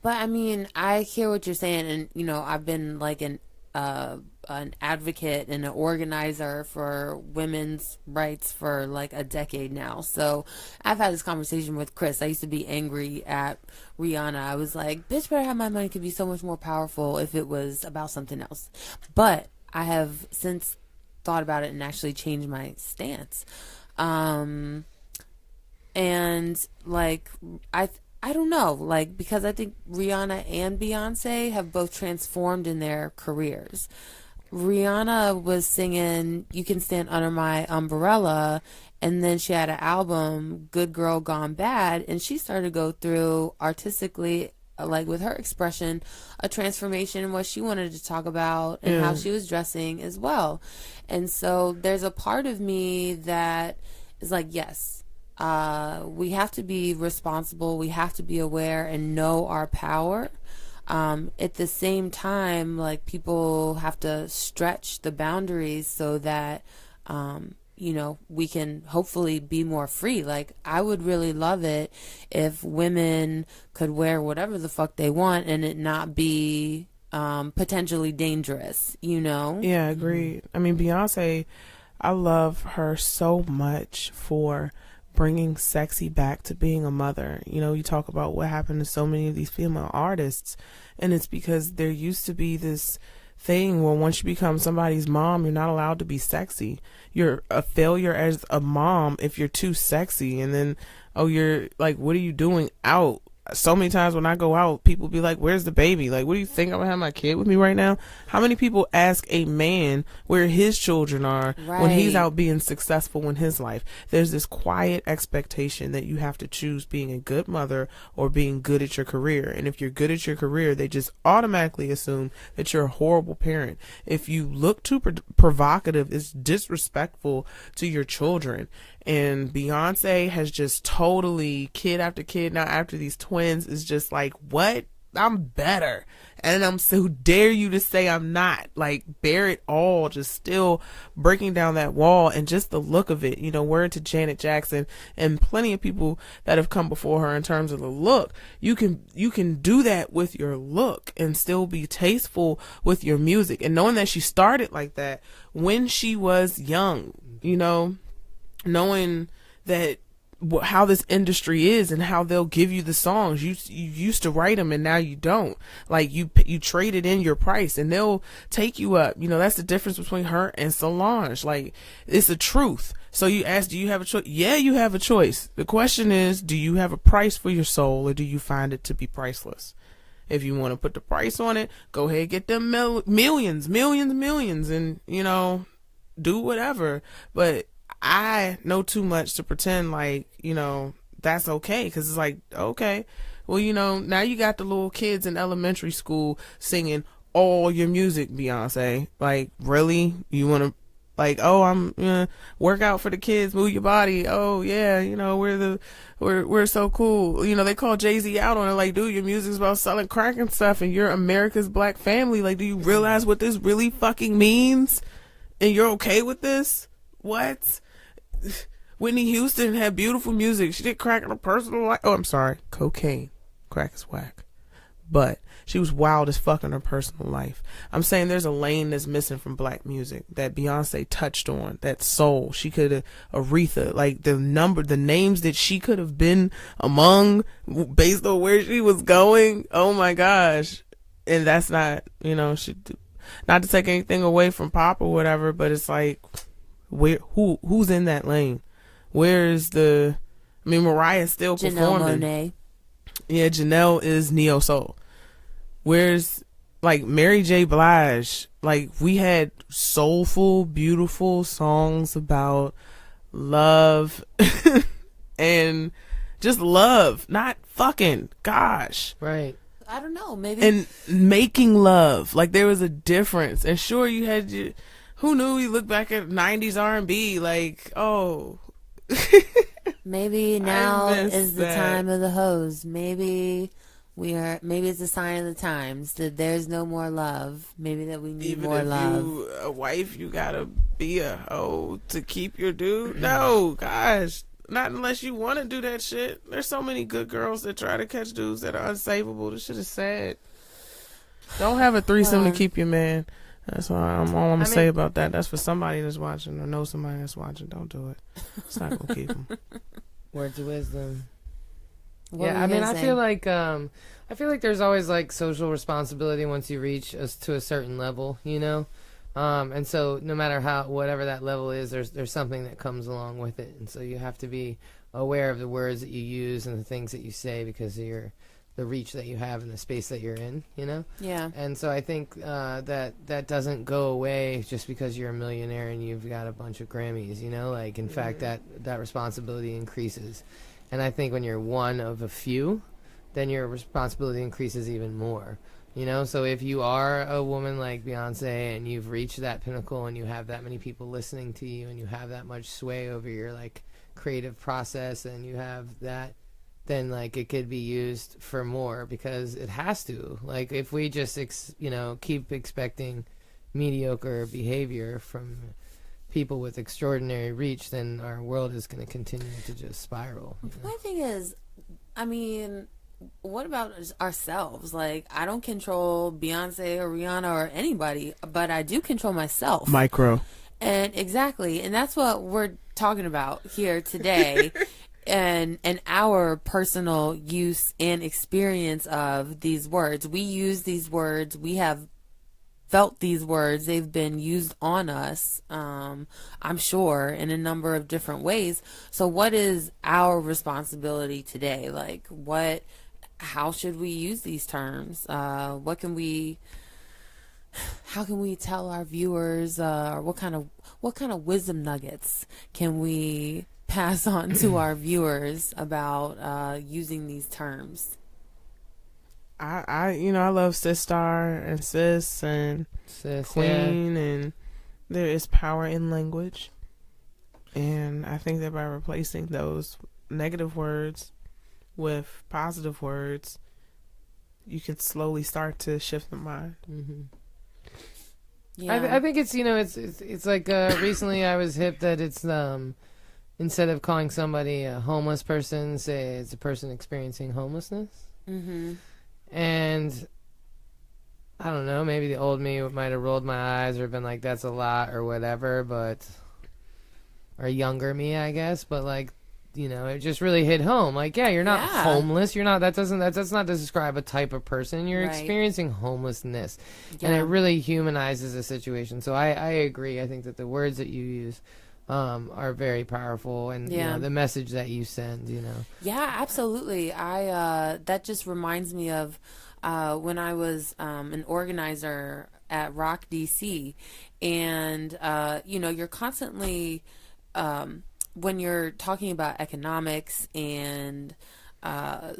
But I mean, I hear what you're saying, and you know, I've been like an advocate and an organizer for women's rights for like a decade now. So I've had this conversation with Chris. I used to be angry at Rihanna. I was like, bitch, better have my money, could be so much more powerful if it was about something else. But I have since thought about it and actually changed my stance. And like, I don't know, like, because I think Rihanna and Beyonce have both transformed in their careers. Rihanna was singing You Can Stand Under My Umbrella, and then she had an album, Good Girl Gone Bad, and she started to go through artistically, like with her expression, a transformation in what she wanted to talk about and how she was dressing as well. And so there's a part of me that is like, yes, we have to be responsible, we have to be aware and know our power. At the same time, like, people have to stretch the boundaries so that you know, we can hopefully be more free. Like, I would really love it if women could wear whatever the fuck they want and it not be potentially dangerous, you know? Yeah, agreed. I mean, Beyonce, I love her so much for bringing sexy back to being a mother. You know, you talk about what happened to so many of these female artists, and it's because there used to be this thing where once you become somebody's mom, you're not allowed to be sexy. You're a failure as a mom if you're too sexy. And then, oh, you're like, what are you doing out? So many times when I go out, people be like, where's the baby? Like, what do you think, I'm gonna have my kid with me right now? How many people ask a man where his children are when he's out being successful in his life? There's this quiet expectation that you have to choose being a good mother or being good at your career. And if you're good at your career, they just automatically assume that you're a horrible parent. If you look too provocative, it's disrespectful to your children. And Beyonce has just totally, kid after kid, now after these twins, is just like, what? I'm better. And I'm so dare you to say I'm not. Like, bear it all, just still breaking down that wall, and just the look of it. You know, word to Janet Jackson and plenty of people that have come before her in terms of the look. You can do that with your look and still be tasteful with your music. And knowing that she started like that when she was young, you know, knowing that how this industry is and how they'll give you the songs. You used to write them and now you don't. Like, you traded in your price and they'll take you up. You know, that's the difference between her and Solange. Like, it's the truth. So you ask, do you have a choice? Yeah, you have a choice. The question is, do you have a price for your soul, or do you find it to be priceless? If you want to put the price on it, go ahead, get them millions, and, you know, do whatever. But I know too much to pretend like, you know, that's okay. Cause it's like, okay, well, you know, now you got the little kids in elementary school singing all your music, Beyonce. Like, really? You want to, like, oh, I'm gonna work out for the kids, move your body. Oh yeah, you know, we're so cool. You know, they call Jay-Z out on it. Like, dude, your music's about selling crack and stuff, and you're America's black family. Like, do you realize what this really fucking means? And you're okay with this? What? Whitney Houston had beautiful music. She did crack in her personal life. Oh, I'm sorry. Cocaine. Crack is whack. But she was wild as fuck in her personal life. I'm saying there's a lane that's missing from black music that Beyonce touched on. That soul. She could have, Aretha, like the names that she could have been among based on where she was going. Oh my gosh. And that's not, you know, not to take anything away from pop or whatever, but it's like, who's in that lane? Where's Mariah's still performing. Monáe. Yeah, Janelle is neo soul. Where's, like, Mary J. Blige? Like, we had soulful, beautiful songs about love and just love, not fucking, gosh. Right. I don't know, maybe. And making love. Like, there was a difference. And sure, you had who knew? You look back at 90s R&B, like, oh. Maybe now is the time of the hose. Maybe it's a sign of the times that there's no more love. Maybe that we need even more if love. You a wife, you gotta be a hoe to keep your dude. No, gosh. Not unless you want to do that shit. There's so many good girls that try to catch dudes that are unsavable. This shit is sad. Don't have a threesome to keep your man. That's all I'm gonna say about that. That's for somebody that's watching or know somebody that's watching. Don't do it. It's not gonna keep them. Words of wisdom. What yeah, I mean, I feel like there's always like social responsibility once you reach to a certain level, you know. And so no matter whatever that level is, there's something that comes along with it, and so you have to be aware of the words that you use and the things that you say because of the reach that you have and the space that you're in, you know? Yeah. And so I think that doesn't go away just because you're a millionaire and you've got a bunch of Grammys, you know? Like, in fact, that responsibility increases. And I think when you're one of a few, then your responsibility increases even more, you know? So if you are a woman like Beyonce and you've reached that pinnacle and you have that many people listening to you and you have that much sway over your, like, creative process and you have that, then like it could be used for more because it has to. Like, if we just keep expecting mediocre behavior from people with extraordinary reach, then our world is going to continue to just spiral. My thing is, I mean, what about ourselves? Like, I don't control Beyonce or Rihanna or anybody, but I do control myself. Micro. And exactly, and that's what we're talking about here today. And our personal use and experience of these words. We use these words. We have felt these words. They've been used on us, I'm sure, in a number of different ways. So what is our responsibility today? Like, how should we use these terms? How can we tell our viewers, what kind of wisdom nuggets can we pass on to our viewers about using these terms? I love Sistar and Sis and Queen, and there is power in language, and I think that by replacing those negative words with positive words, you can slowly start to shift the mind. Mm-hmm. Yeah. I think it's, it's like recently I was hip that it's instead of calling somebody a homeless person, say it's a person experiencing homelessness. Mm-hmm. And I don't know, maybe the old me might have rolled my eyes or been like, that's a lot or whatever, or younger me, I guess, but like, it just really hit home. Like, yeah, you're not homeless. You're not, that's not to describe a type of person. You're experiencing homelessness. Yeah. And it really humanizes the situation. So I agree. I think that the words that you use are very powerful, and the message that you send, Yeah, absolutely. That just reminds me of when I was an organizer at Rock DC, and you're constantly when you're talking about economics and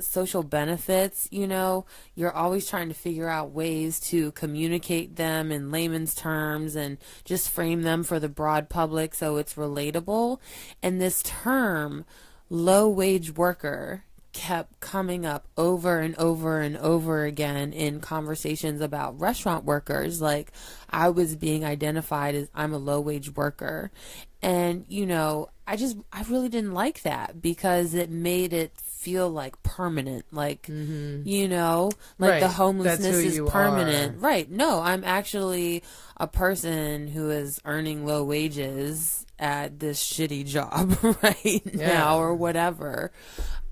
social benefits, you're always trying to figure out ways to communicate them in layman's terms and just frame them for the broad public so it's relatable. And this term, low-wage worker, kept coming up over and over and over again in conversations about restaurant workers. Like, I was being identified as I'm a low-wage worker. And, I really didn't like that because it made it feel like permanent, like, like the homelessness is permanent. Right. No, I'm actually a person who is earning low wages at this shitty job now or whatever.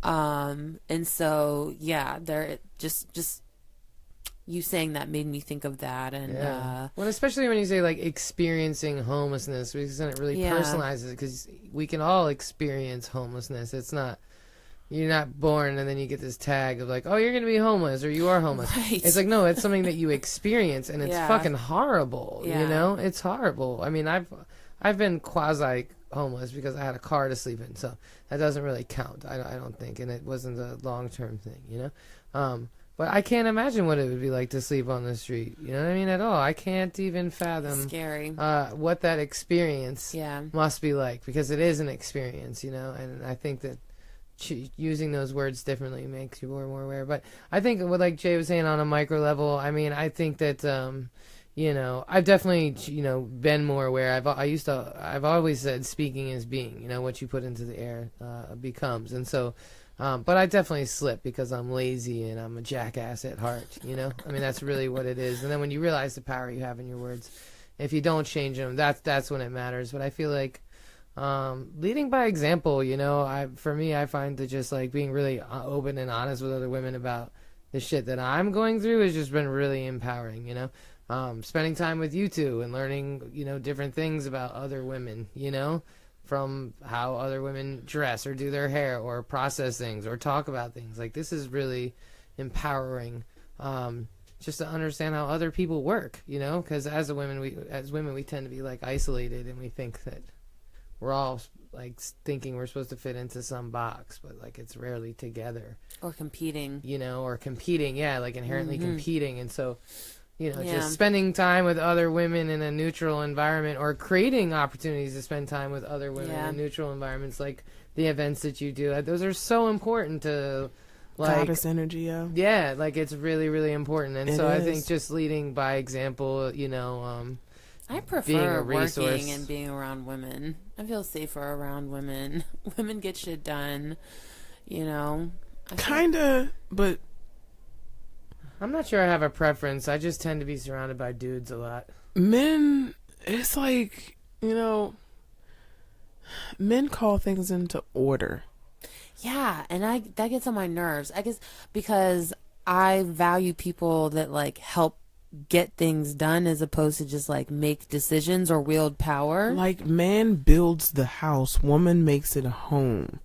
And so, there just you saying that made me think of that. And well, especially when you say like experiencing homelessness, because then it really personalizes it, because we can all experience homelessness. It's not, you're not born and then you get this tag of like, oh, you're gonna be homeless or you are homeless. Right. It's like, no, it's something that you experience, and it's fucking horrible. It's horrible. I mean, I've been quasi homeless because I had a car to sleep in, so that doesn't really count. I don't think, and it wasn't a long-term thing, But I can't imagine what it would be like to sleep on the street. You know what I mean? At all. I can't even fathom what that experience must be like, because it is an experience, and I think that using those words differently makes you more and more aware. But I think what, like Jay was saying, on a micro level, I mean, I think that I've definitely been more aware. I've always said speaking is being. What you put into the air becomes. And so but I definitely slip because I'm lazy and I'm a jackass at heart, I mean, that's really what it is. And then when you realize the power you have in your words, if you don't change them, that's when it matters. But I feel like leading by example, for me, I find that just like being really open and honest with other women about the shit that I'm going through has just been really empowering, spending time with you two and learning, different things about other women, from how other women dress or do their hair or process things or talk about things. Like, this is really empowering, just to understand how other people work, because as women we tend to be like isolated, and we think that we're all like thinking we're supposed to fit into some box, but like it's rarely together. Or competing. Or competing, like inherently competing. And so, just spending time with other women in a neutral environment, or creating opportunities to spend time with other women in neutral environments, like the events that you do. Those are so important to, like, goddess energy, yeah, like it's really, really important. And so I think just leading by example, I prefer working and being around women. I feel safer around women. Women get shit done, Kinda, but I'm not sure I have a preference. I just tend to be surrounded by dudes a lot. Men, it's like, men call things into order. Yeah, and that gets on my nerves. I guess because I value people that like help get things done as opposed to just like make decisions or wield power. Like, man builds the house, woman makes it a home.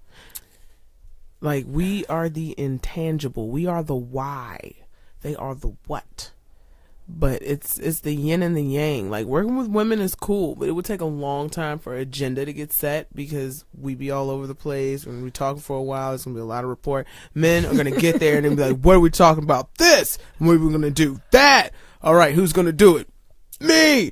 Like, we are the intangible. We are the why. They are the what. But it's the yin and the yang. Like, working with women is cool, but it would take a long time for agenda to get set, because we be all over the place. When we talking for a while, there's gonna be a lot of report. Men are gonna get there and they'll be like, what are we talking about? This. And what are we gonna do? That. All right, who's gonna do it? Me,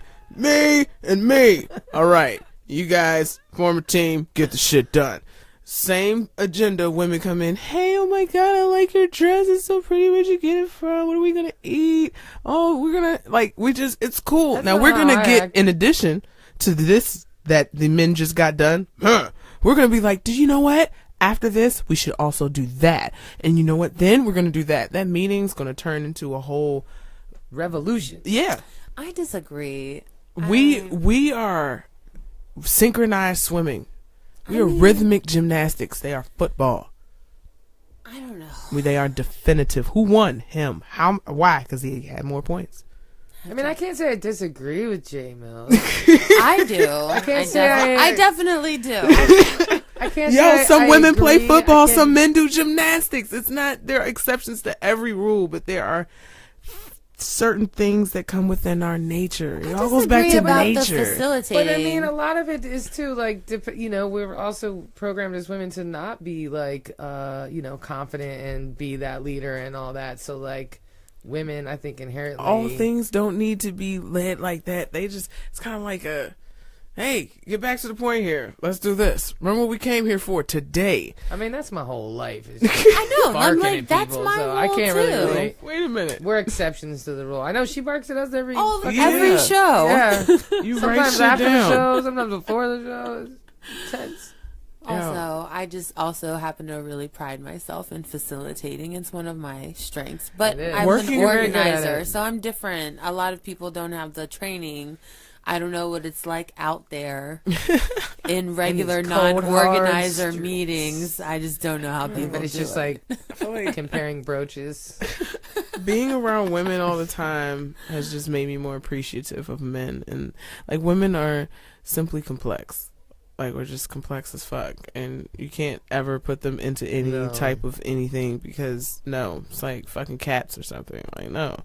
and me. All right, you guys form a team, get the shit done. Same agenda. Women come in, hey oh my God, I like your dress. It's so pretty. Where'd you get it from? What are we going to eat? Oh, we're going to, it's cool. That's now not we're going how to I get, act. in addition to this that the men just got done, we're going to be like, did you know what? After this, we should also do that. And you know what? Then we're going to do that. That meeting's going to turn into a whole revolution. Yeah. I disagree. We are synchronized swimming. We are rhythmic gymnastics. They are football. I don't know. They are definitive. Who won? Him. How? Why? Because he had more points. I mean, I can't say I disagree with J Mills. I do. I definitely do. I can't Yo, say some I women agree. play football, some men do gymnastics. It's not, there are exceptions to every rule, but there are certain things that come within our nature. It all goes back to nature. But I mean, a lot of it is too, like, we're also programmed as women to not be like, confident and be that leader and all that. So like, women, I think inherently, all things don't need to be led like that. It's kind of like hey, get back to the point here. Let's do this. Remember what we came here for today. I mean, that's my whole life. I know. I'm like, at that's people, my so rule I can't too. really relate. Wait a minute. We're exceptions to the rule. I know she barks at us every every show. Yeah. You sometimes write after shit down. the show, sometimes before the show. It's tense. Also, I just also happen to really pride myself in facilitating. It's one of my strengths. But I'm Working an very good at organizer, it. so I'm different. A lot of people don't have the training. I don't know what it's like out there in regular these cold, non-organizer hard streets. meetings. I just don't know how people But it's do just it. like comparing brooches. Being around women all the time has just made me more appreciative of men. And like, women are simply complex. Like, we're just complex as fuck, and you can't ever put them into any type of anything, because it's like fucking cats or something. Like, no.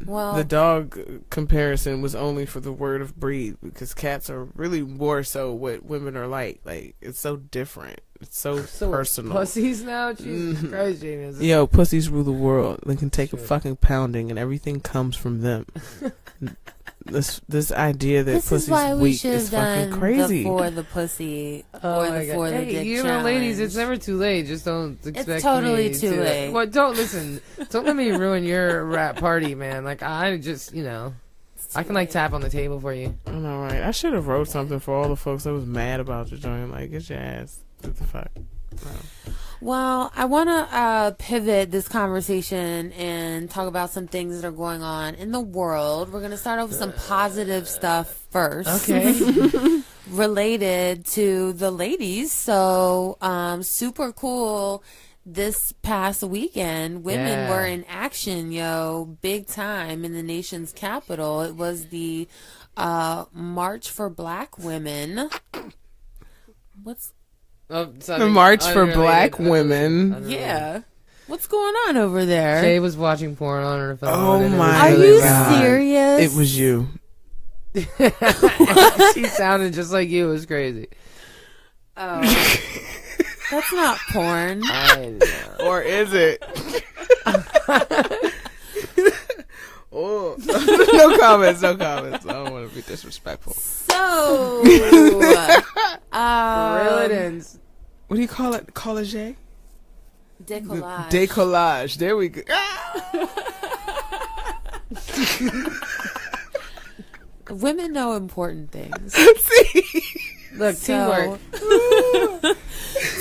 Well, the dog comparison was only for the word of breed, because cats are really more so what women are like. Like, it's so different. It's so personal. Pussies now? Jesus Christ, James. Yo, pussies rule the world. They can take a fucking pounding, and everything comes from them. This idea that this pussy's is why we weak should is have fucking done crazy. the for the pussy Oh or my the God. for the Hey, dick you challenge. know, ladies, it's never too late. Just don't expect totally me too to, late. Well, don't listen. Don't let me ruin your rap party, man. Like, I just, I can like tap on the table for you. I know, right? I should have wrote something for all the folks that was mad about the joint. Like, get your ass. What the fuck? No. Well, I want to pivot this conversation and talk about some things that are going on in the world. We're going to start off with some positive stuff first. Okay. Related to the ladies. So, super cool. This past weekend, women were in action, big time in the nation's capital. It was the March for Black Women. The March for Black Women. Yeah. What's going on over there? Jay was watching porn on her phone. Oh and it my was Are really you bad. serious? It was you. She sounded just like you. It was crazy. Oh. That's not porn. I know. Or is it? Oh. No comments. I don't want to be disrespectful. So, Reel it in. What do you call it? Collage? Decollage. Decollage. There we go. Women know important things. See? Look, teamwork.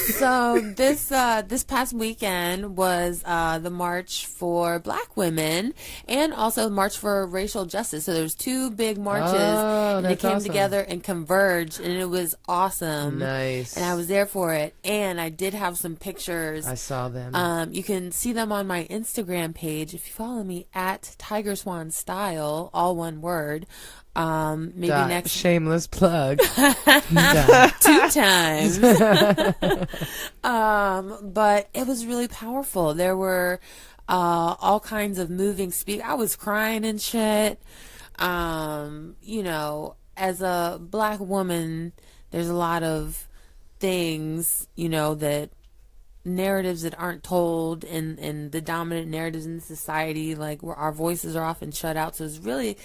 So this past weekend was the March for Black Women and also March for Racial Justice. So there's two big marches and they that's came awesome. together and converged, and it was awesome. Nice. And I was there for it, and I did have some pictures. I saw them. You can see them on my Instagram page if you follow me at Tiger Swan Style, all one word. Maybe next shameless plug. 2 times. But it was really powerful. There were all kinds of moving I was crying and shit. As a Black woman, there's a lot of things, that narratives that aren't told in the dominant narratives in society, like where our voices are often shut out. So it's really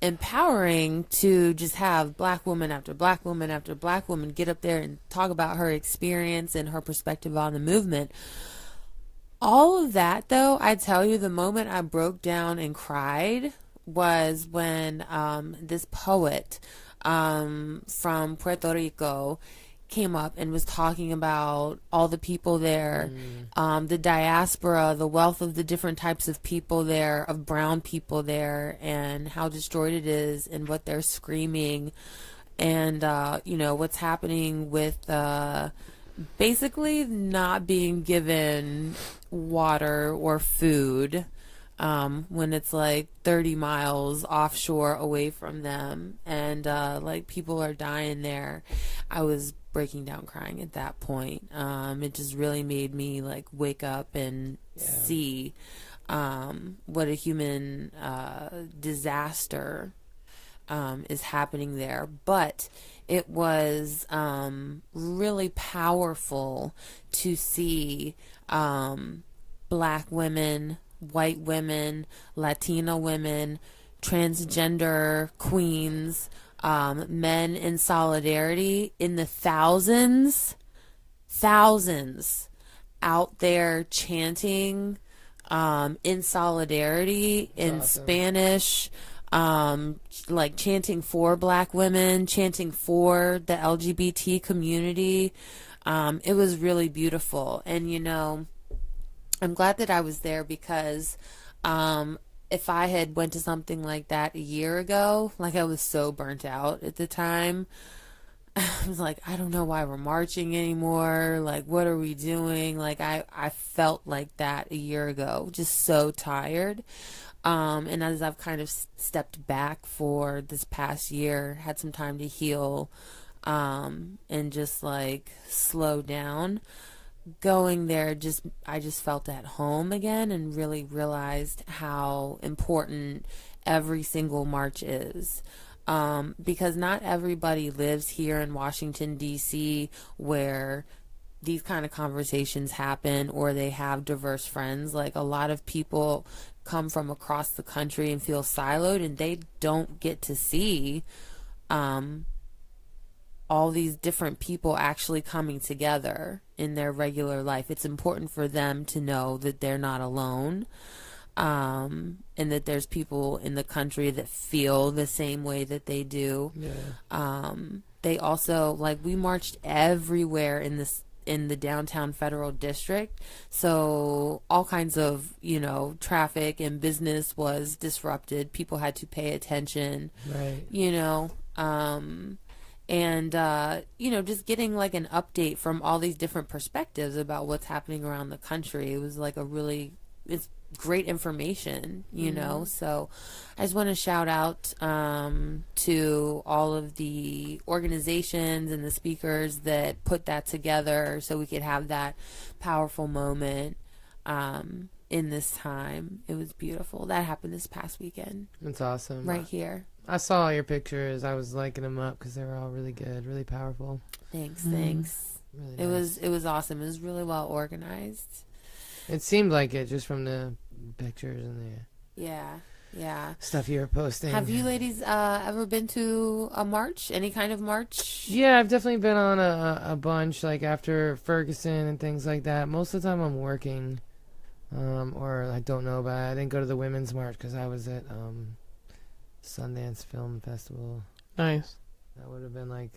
empowering to just have Black woman after Black woman after Black woman get up there and talk about her experience and her perspective on the movement. All of that, though, I tell you, the moment I broke down and cried was when this poet from Puerto Rico came up and was talking about all the people there, the diaspora, the wealth of the different types of people there, of brown people there, and how destroyed it is and what they're screaming, and what's happening with basically not being given water or food when it's like 30 miles offshore away from them, and like people are dying there. I was breaking down crying at that point. It just really made me like wake up and see what a human disaster is happening there. But it was really powerful to see black women, white women, Latina women, transgender queens, men in solidarity in the thousands out there chanting in solidarity in Spanish, like chanting for black women, chanting for the LGBT community. It was really beautiful. And, I'm glad that I was there because if I had went to something like that a year ago, like I was so burnt out at the time, I was like, I don't know why we're marching anymore. Like, what are we doing? Like, I felt like that a year ago, just so tired. And as I've kind of stepped back for this past year, had some time to heal, and just like slow down, going there, I just felt at home again and really realized how important every single march is. Because not everybody lives here in Washington, D.C., where these kind of conversations happen, or they have diverse friends. Like, a lot of people come from across the country and feel siloed, and they don't get to see all these different people actually coming together in their regular life. It's important for them to know that they're not alone, and that there's people in the country that feel the same way that they do. They also, like, we marched everywhere in the downtown Federal District, so all kinds of traffic and business was disrupted. People had to pay attention, right? And just getting like an update from all these different perspectives about what's happening around the country. It was like it's great information, so I just want to shout out to all of the organizations and the speakers that put that together so we could have that powerful moment in this time. It was beautiful. That happened this past weekend. That's awesome. Right here. I saw your pictures. I was liking them up because they were all really good, really powerful. Thanks. Really nice. It was awesome. It was really well organized. It seemed like it just from the pictures and the stuff you were posting. Have you ladies ever been to a march? Any kind of march? Yeah, I've definitely been on a bunch, like after Ferguson and things like that. Most of the time I'm working, or I don't know about it. I didn't go to the Women's March because I was at Sundance Film Festival. Nice. That would have been like,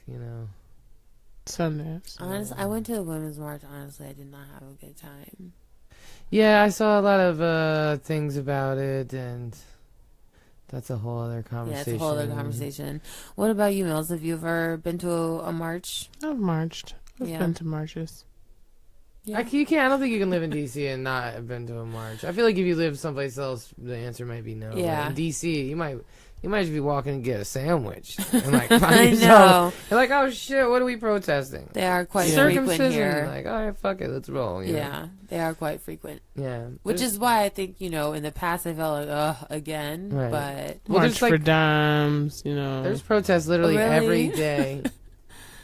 Sundance. Honestly, I went to the Women's March. Honestly, I did not have a good time. Yeah, I saw a lot of things about it, and that's a whole other conversation. Yeah, it's a whole other conversation. What about you, Mills? Have you ever been to a march? I've marched. I've been to marches. Yeah. You can't. I don't think you can live in D.C. and not have been to a march. I feel like if you live someplace else, the answer might be no. Yeah. But in D.C., you might just be walking and get a sandwich and like find I yourself. know. You're like, oh shit, what are we protesting? They are quite frequent here. Like, all right, fuck it, let's roll. Yeah, they are quite frequent. Yeah, which is why I think in the past I felt like again, right. But March for dimes, There's protests literally every day.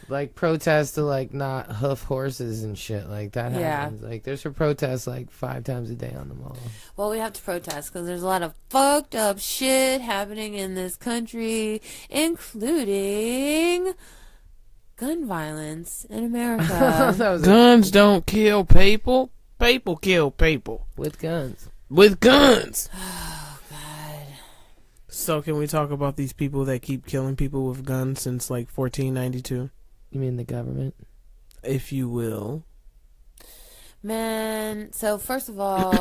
Like protests to like not hoof horses and shit like that happens. Like there's protests like 5 times a day on the mall. Well, we have to protest because there's a lot of fucked up shit happening in this country, including gun violence in America. Guns don't kill people. people kill people with guns. with guns. Oh God. So can we talk about these people that keep killing people with guns since like 1492, You mean the government? if you will? Man, so first of all,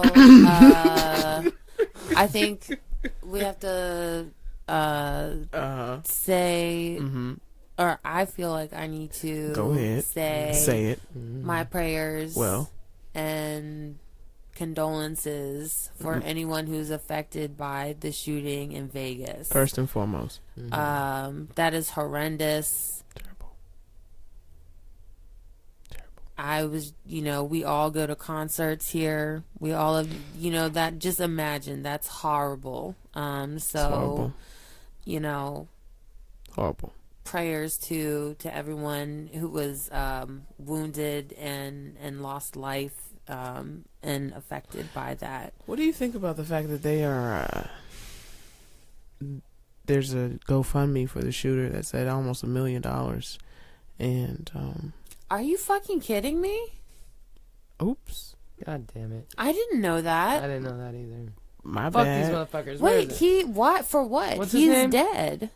I think we have to say, or I feel like I need to Go ahead. Say it. my prayers Well, and condolences for anyone who's affected by the shooting in Vegas. first and foremost. That is horrendous. Terrible. I was, we all go to concerts here. We all have, that, just imagine, that's horrible. It's horrible. Horrible. Prayers to everyone who was wounded and lost life and affected by that. What do you think about the fact that they are there's a GoFundMe for the shooter that's at almost $1 million, and Are you fucking kidding me? oops, God damn it. I didn't know I that. didn't know that either. my Fuck bad. these motherfuckers. Where Wait, is it? what? For what? What's his He's name? dead.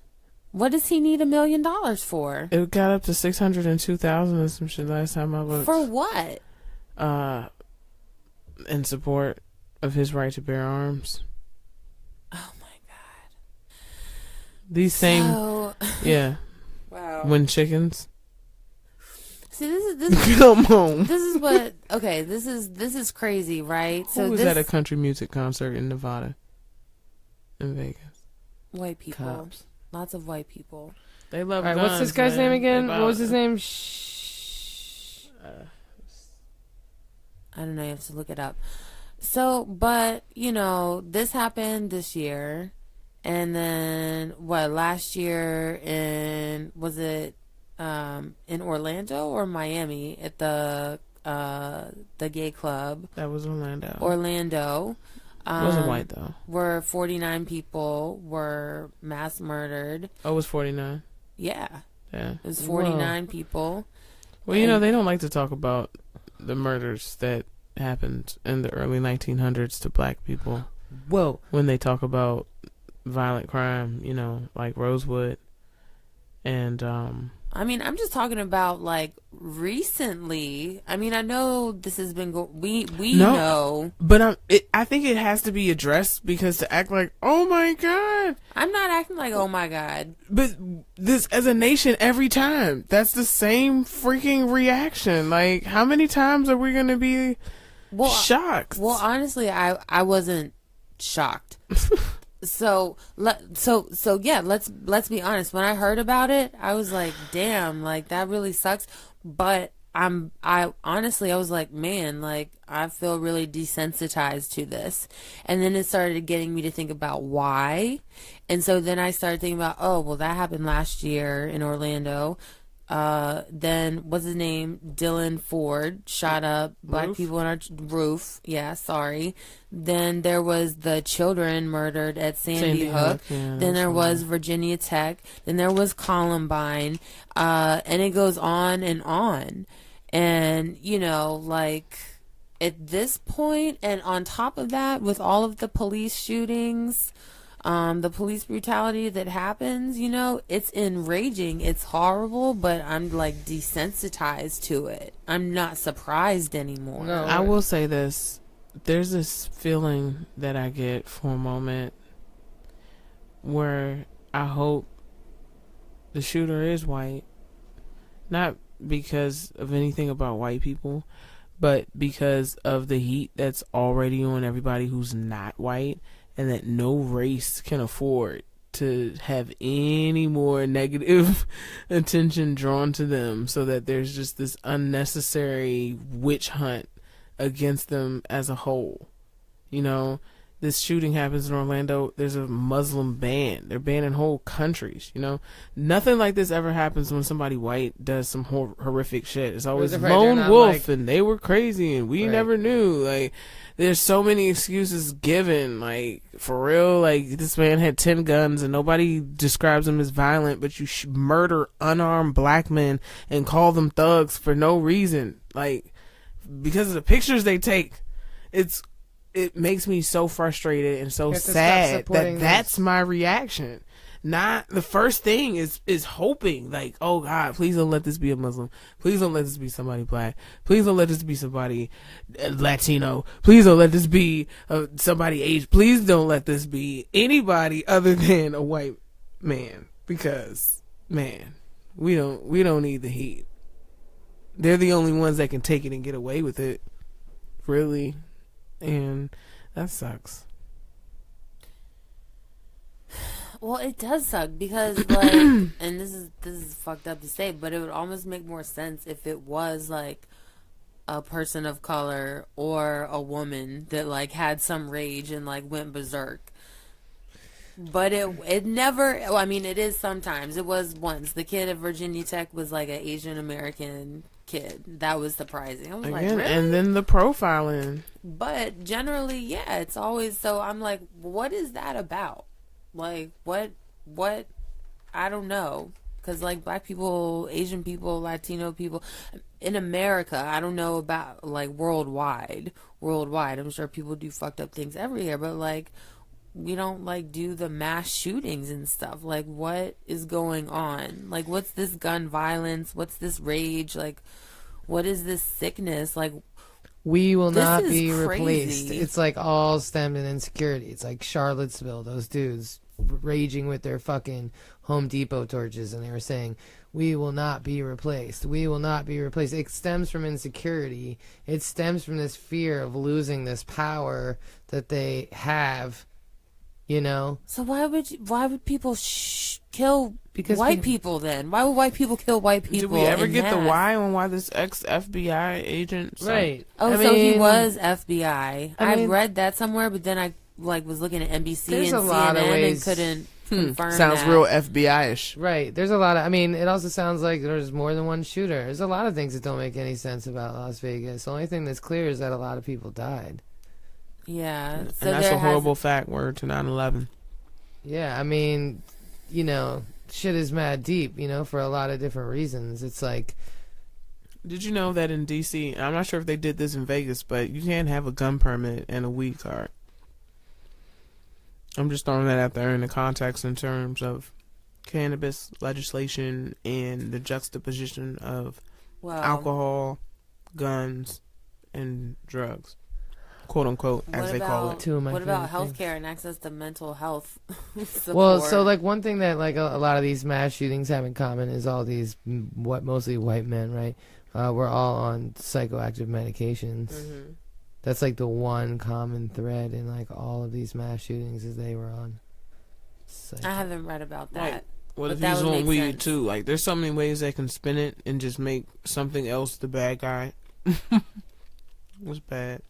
What does he need $1 million for? It got up to 602,000 and some shit last time I looked. For what? In support of his right to bear arms. Oh my God. These same, So, yeah, wow. when chickens. See, this is Come on. this is what. Okay, this is crazy, right? Who was at a country music concert in Nevada, in Vegas? white people, Cops. lots of white people. They love All right, guns. what's this guy's man. name again? They What was about- his name? I don't know. You have to look it up. So, but this happened this year, and then last year was it in Orlando or Miami at the gay club? That was Orlando. Orlando. Wasn't white though. Where 49 people were mass murdered. Oh, it was 49. Yeah, Yeah. it was 49 people. Well, they don't like to talk about the murders that happened in the early 1900s to black people Whoa. when they talk about violent crime, like Rosewood. And I mean, I'm just talking about like recently. I mean, I know this has been we know, but I think it has to be addressed, because to act like, oh my God, I'm not acting like, oh my God. but this as a nation, every time that's the same freaking reaction. Like, how many times are we gonna be shocked? Well, honestly, I wasn't shocked. So yeah, let's be honest. When I heard about it, I was like, damn, like that really sucks. But I honestly, I was like, man, like I feel really desensitized to this. And then it started getting me to think about why. And so then I started thinking about, oh, well, that happened last year in Orlando. Then what's his name? Dylan Ford shot up black people on our roof. Yeah, sorry. Then there was the children murdered at Sandy Hook. Yeah, Then there was Virginia Tech. Then there was Columbine. And it goes on and on. And, like at this point, and on top of that, with all of the police shootings, the police brutality that happens, it's enraging. It's horrible, but I'm like desensitized to it. I'm not surprised anymore. No. I will say this. There's this feeling that I get for a moment where I hope the shooter is white. Not because of anything about white people, but because of the heat that's already on everybody who's not white, and that no race can afford to have any more negative attention drawn to them, so that there's just this unnecessary witch hunt against them as a whole. This shooting happens in Orlando. There's a Muslim ban. They're banning whole countries. Nothing like this ever happens when somebody white does some horrific shit. It's always They're lone not wolf, like- and they were crazy, and we Right. never knew. Like, there's so many excuses given. Like, for real, like, this man had 10 guns, and nobody describes him as violent, but you murder unarmed black men and call them thugs for no reason. Like, because of the pictures they take, it makes me so frustrated and so sad that that's my reaction. Not the first thing is hoping, like, oh God, please don't let this be a Muslim. Please don't let this be somebody black. Please don't let this be somebody Latino. Please don't let this be somebody Asian. Please don't let this be anybody other than a white man, because man, we don't need the heat. They're the only ones that can take it and get away with it, really, and that sucks. Well, it does suck because, like, and this is fucked up to say, but it would almost make more sense if it was like a person of color or a woman that like had some rage and like went berserk. But it never. Well, I mean, it is sometimes. It was once. The kid at Virginia Tech was like an Asian American kid. That was surprising. I was like, really? And then the profiling. But generally, yeah, it's always so. I'm like, what is that about? Like, what, I don't know. Because, like, black people, Asian people, Latino people, in America, I don't know about, like, worldwide. I'm sure people do fucked up things everywhere, but, like, we don't, like, do the mass shootings and stuff. Like, what is going on? Like, what's this gun violence? What's this rage? Like, what is this sickness? Like, we will not be replaced. It's, like, all stemmed in insecurity. It's like Charlottesville, those dudes raging with their fucking Home Depot torches, and they were saying, we will not be replaced. We will not be replaced. It stems from insecurity. It stems from this fear of losing this power that they have, you know? So why would people kill white people then? Why would white people kill white people? Did we ever get the why on why this ex-FBI agent? Right. Oh, so he was FBI. I read that somewhere, but then I was looking at NBC and CNN and couldn't confirm sounds that. real FBI-ish. Right. There's a lot of, it also sounds like there's more than one shooter. There's a lot of things that don't make any sense about Las Vegas. The only thing that's clear is that a lot of people died. Yeah. And So that's a horrible fact, word to 9/11. Yeah, shit is mad deep, for a lot of different reasons. It's like... Did you know that in D.C., I'm not sure if they did this in Vegas, but you can't have a gun permit and a weed card. I'm just throwing that out there in the context in terms of cannabis legislation and the juxtaposition of alcohol, guns, and drugs, quote unquote, as they call it. What about healthcare and access to mental health support? Well, so one thing that a lot of these mass shootings have in common is all these mostly white men, right? We're all on psychoactive medications. Mm-hmm. That's the one common thread in all of these mass shootings is they were on. I haven't read about that. Right. What if he's on weed too? There's so many ways they can spin it and just make something else the bad guy. What's bad?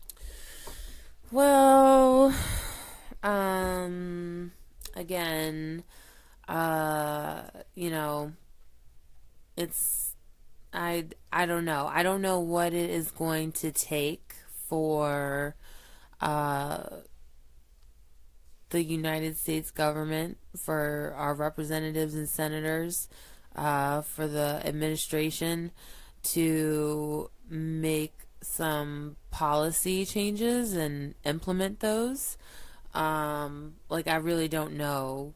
Well, again, it's I don't know. I don't know what it is going to take for the United States government, for our representatives and senators, for the administration to make some policy changes and implement those. I really don't know.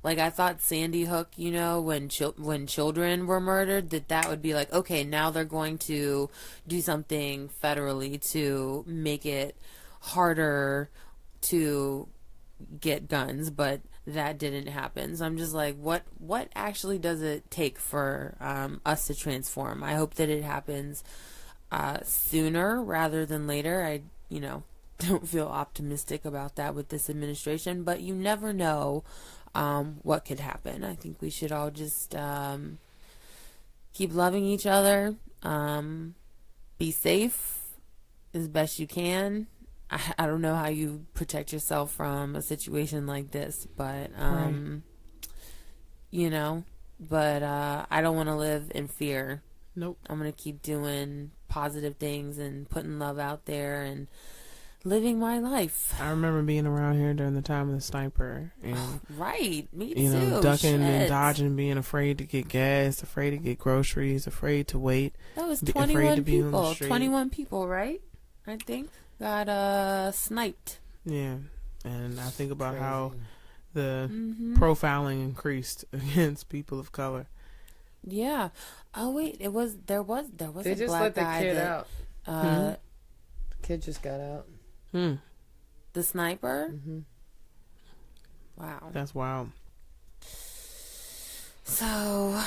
I thought Sandy Hook, when children were murdered, that would be okay, now they're going to do something federally to make it harder to get guns, but that didn't happen. So I'm just what actually does it take for us to transform? I hope that it happens sooner rather than later. I don't feel optimistic about that with this administration, but you never know what could happen. I think we should all just keep loving each other, be safe as best you can. I don't know how you protect yourself from a situation like this, but right. But I don't want to live in fear. Nope. I'm going to keep doing positive things and putting love out there and living my life. I remember being around here during the time of the sniper, and Right, me too. you know, ducking and Shit. dodging, being afraid to get gas, afraid to get groceries, afraid to wait. That was afraid 21 to be on the people. street. 21 people, right? I think got sniped. Yeah, and I think about Crazy. how the Mm-hmm. profiling increased against people of color. Yeah. Oh wait, there was They a just black let the guy kid that out. uh Kid just got out. the sniper. Mm-hmm. Wow. That's wild. So,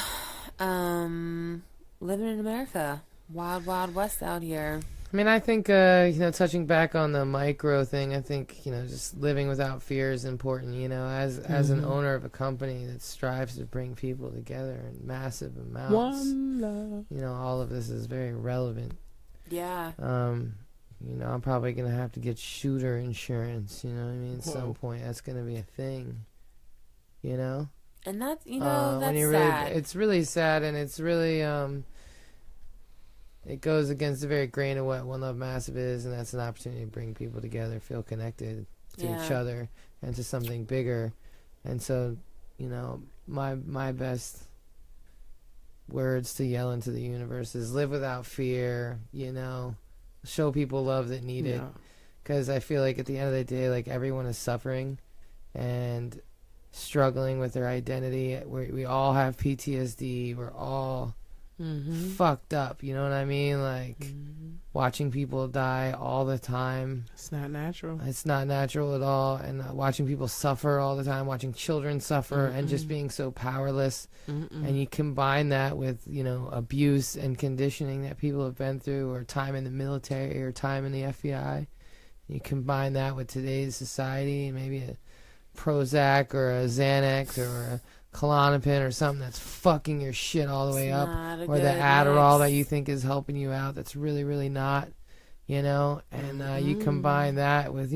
living in America, wild, wild west out here. I mean, I think, touching back on the micro thing, I think, just living without fear is important, as an owner of a company that strives to bring people together in massive amounts. One love. All of this is very relevant. Yeah. I'm probably going to have to get shooter insurance, you know what I mean? At some Whoa. point, that's going to be a thing, And that's, when that's you're sad. it's really sad, and it's really, it goes against the very grain of what One Love Massive is, and that's an opportunity to bring people together, feel connected to each other and to something bigger. And so, my best words to yell into the universe is live without fear, show people love that need it. Because I feel like at the end of the day, like, everyone is suffering and struggling with their identity. We all have PTSD. We're all fucked up, you know what I mean? Like, watching people die all the time. It's not natural. It's not natural at all. And watching people suffer all the time, watching children suffer, and just being so powerless. And you combine that with, abuse and conditioning that people have been through, or time in the military, or time in the FBI. You combine that with today's society, and maybe a Prozac or a Xanax or a Klonopin or something that's fucking your shit all the way up, or the Adderall that you think is helping you out that's really, really not, and you combine that with,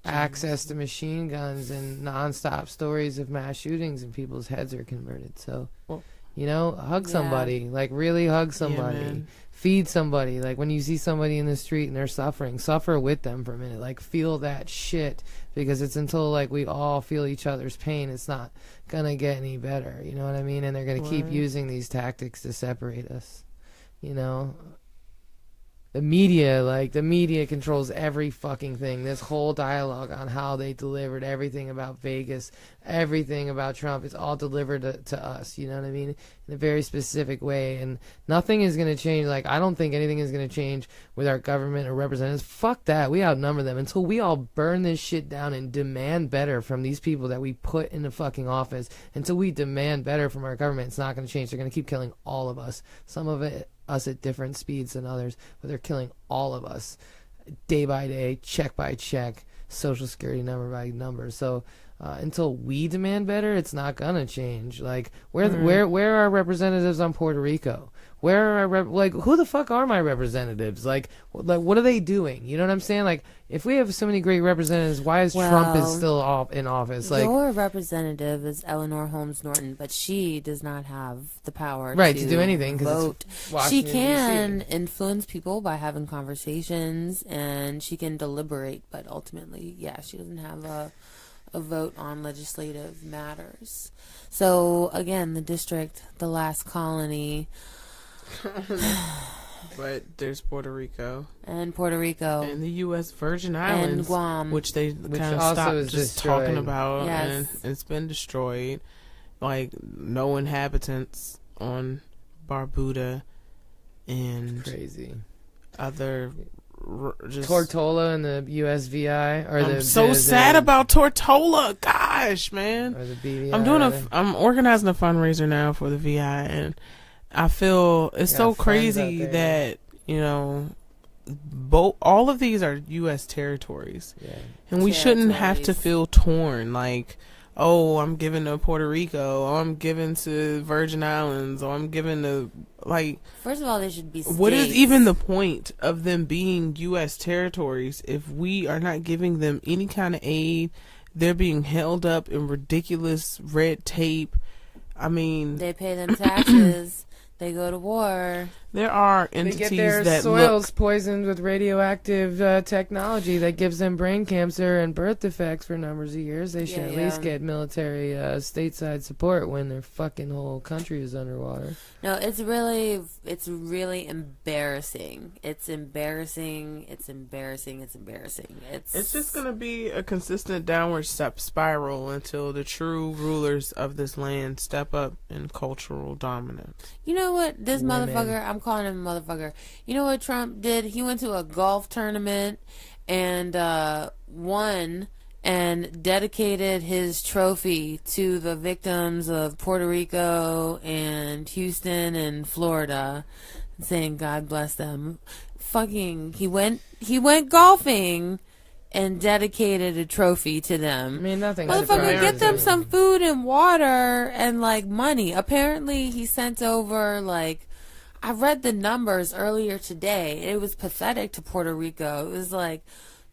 access to machine guns and nonstop stories of mass shootings, and people's heads are converted. So, hug somebody, like, really hug somebody, feed somebody. Like, when you see somebody in the street and they're suffering, suffer with them for a minute, like, feel that shit, because it's until, like, we all feel each other's pain, it's not gonna get any better, you know what I mean? And they're gonna keep using these tactics to separate us, The media controls every fucking thing. This whole dialogue on how they delivered everything about Vegas, everything about Trump, it's all delivered to us, you know what I mean? In a very specific way. And nothing is going to change. Like, I don't think anything is going to change with our government or representatives. Fuck that. We outnumber them. Until we all burn this shit down and demand better from these people that we put in the fucking office, until we demand better from our government, it's not going to change. They're going to keep killing all of us. Some of us at different speeds than others, but they're killing all of us day by day, check by check, social security number by number. So until we demand better, it's not gonna change. Like, where are our representatives on Puerto Rico? Where are our who the fuck are my representatives? Like what are they doing? You know what I'm saying? Like, if we have so many great representatives, why is Trump is still in office? Like, your representative is Eleanor Holmes Norton, but she does not have the power to do anything, vote. It's she can influence people by having conversations, and she can deliberate, but ultimately, she doesn't have a vote on legislative matters. So again, the district, the last colony. But there's Puerto Rico. And Puerto Rico. And the U.S. Virgin Islands. And Guam. Which they kind of stopped just talking about. And it's been destroyed. Like, no inhabitants on Barbuda and crazy. Other just Tortola and the USVI. I'm so sad about Tortola. Gosh, man. Or the BVI. I'm organizing a fundraiser now for the VI, and I feel it's so crazy that, all of these are U.S. territories. Yeah. And we shouldn't have to feel torn. Like, oh, I'm giving to Puerto Rico, or I'm giving to Virgin Islands, or I'm giving to, like... First of all, they should be states. What is even the point of them being U.S. territories if we are not giving them any kind of aid? They're being held up in ridiculous red tape. I mean... They pay them taxes. They go to war. There are They entities get their that soils look. poisoned with radioactive technology that gives them brain cancer and birth defects for numbers of years. They should at least get military stateside support when their fucking whole country is underwater. No, it's really embarrassing. It's embarrassing. It's embarrassing. It's embarrassing. It's just going to be a consistent downward spiral until the true rulers of this land step up in cultural dominance. You know what? This motherfucker, I'm calling him a motherfucker. You know what Trump did? He went to a golf tournament and won and dedicated his trophy to the victims of Puerto Rico and Houston and Florida, saying God bless them. Fucking, he went golfing and dedicated a trophy to them. I mean, nothing. Motherfucker, get them some food and water and, like, money. Apparently, he sent over, like, I read the numbers earlier today. It was pathetic to Puerto Rico. It was, like,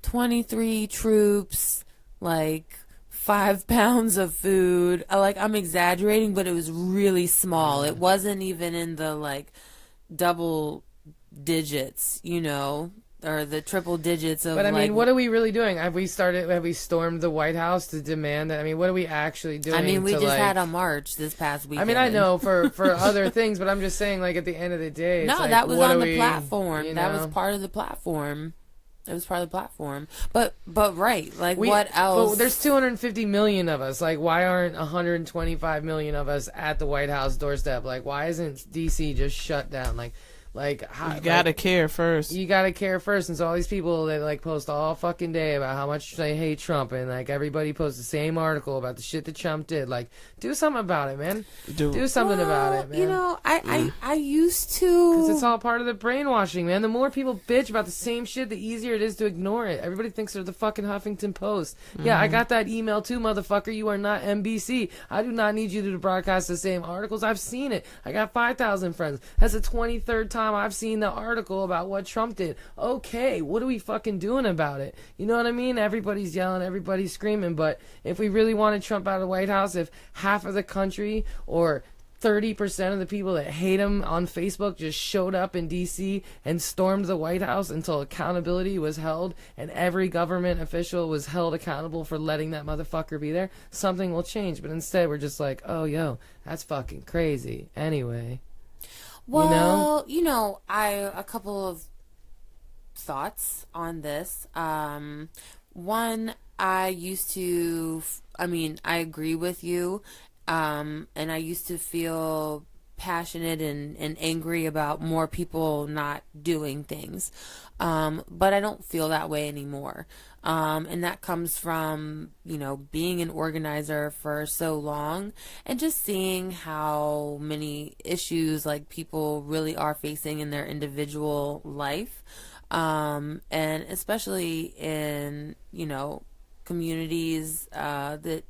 23 troops, like, 5 pounds of food. Like, I'm exaggerating, but it was really small. It wasn't even in the, like, double digits, you know, or the triple digits of. But I mean, what are we really doing? Have we stormed the White House to demand that? I mean, what are we actually doing? I mean, we just like, had a march this past weekend. I mean, I know for other things, but I'm just saying, like, at the end of the day, it's no, like, that was what on are the we, platform. you That know? was part of the platform. It was part of the platform. But right, like, what else? But there's 250 million of us. Like, why aren't 125 million of us at the White House doorstep? Like, why isn't D.C. just shut down? Like how, you gotta care first. You gotta care first. And so all these people that like post all fucking day about how much they hate Trump, and like everybody posts the same article about the shit that Trump did. Like, do something about it, man. Do something about it, man. You know, I used to, because it's all part of the brainwashing, man. The more people bitch about the same shit, the easier it is to ignore it. Everybody thinks they're the fucking Huffington Post. Yeah, I got that email too, motherfucker. You are not NBC. I do not need you to broadcast the same articles. I've seen it. I got 5,000 friends. That's the 23rd time I've seen the article about what Trump did. Okay, what are we fucking doing about it? You know what I mean? Everybody's yelling, everybody's screaming, but if we really wanted Trump out of the White House, if half of the country or 30% of the people that hate him on Facebook just showed up in D.C. and stormed the White House until accountability was held and every government official was held accountable for letting that motherfucker be there, something will change. But instead, we're just like, oh, yo, that's fucking crazy. Anyway. Well, you know, a couple of thoughts on this. One, I agree with you. And I used to feel passionate and angry about more people not doing things. But I don't feel that way anymore. And that comes from, you know, being an organizer for so long and just seeing how many issues like people really are facing in their individual life. And especially in, you know, communities that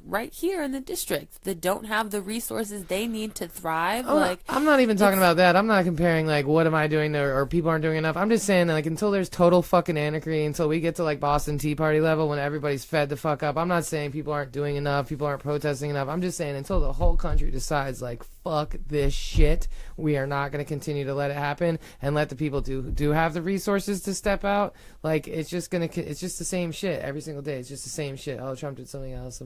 right here in the district that don't have the resources they need to thrive. I'm not even talking about that. I'm not comparing like what am I doing or people aren't doing enough. I'm just saying like until there's total fucking anarchy, until we get to like Boston Tea Party level when everybody's fed the fuck up. I'm not saying people aren't doing enough, people aren't protesting enough. I'm just saying until the whole country decides like fuck this shit, we are not going to continue to let it happen and let the people who do have the resources to step out. Like it's just the same shit every single day. It's just the same shit. Oh, Trump did something else.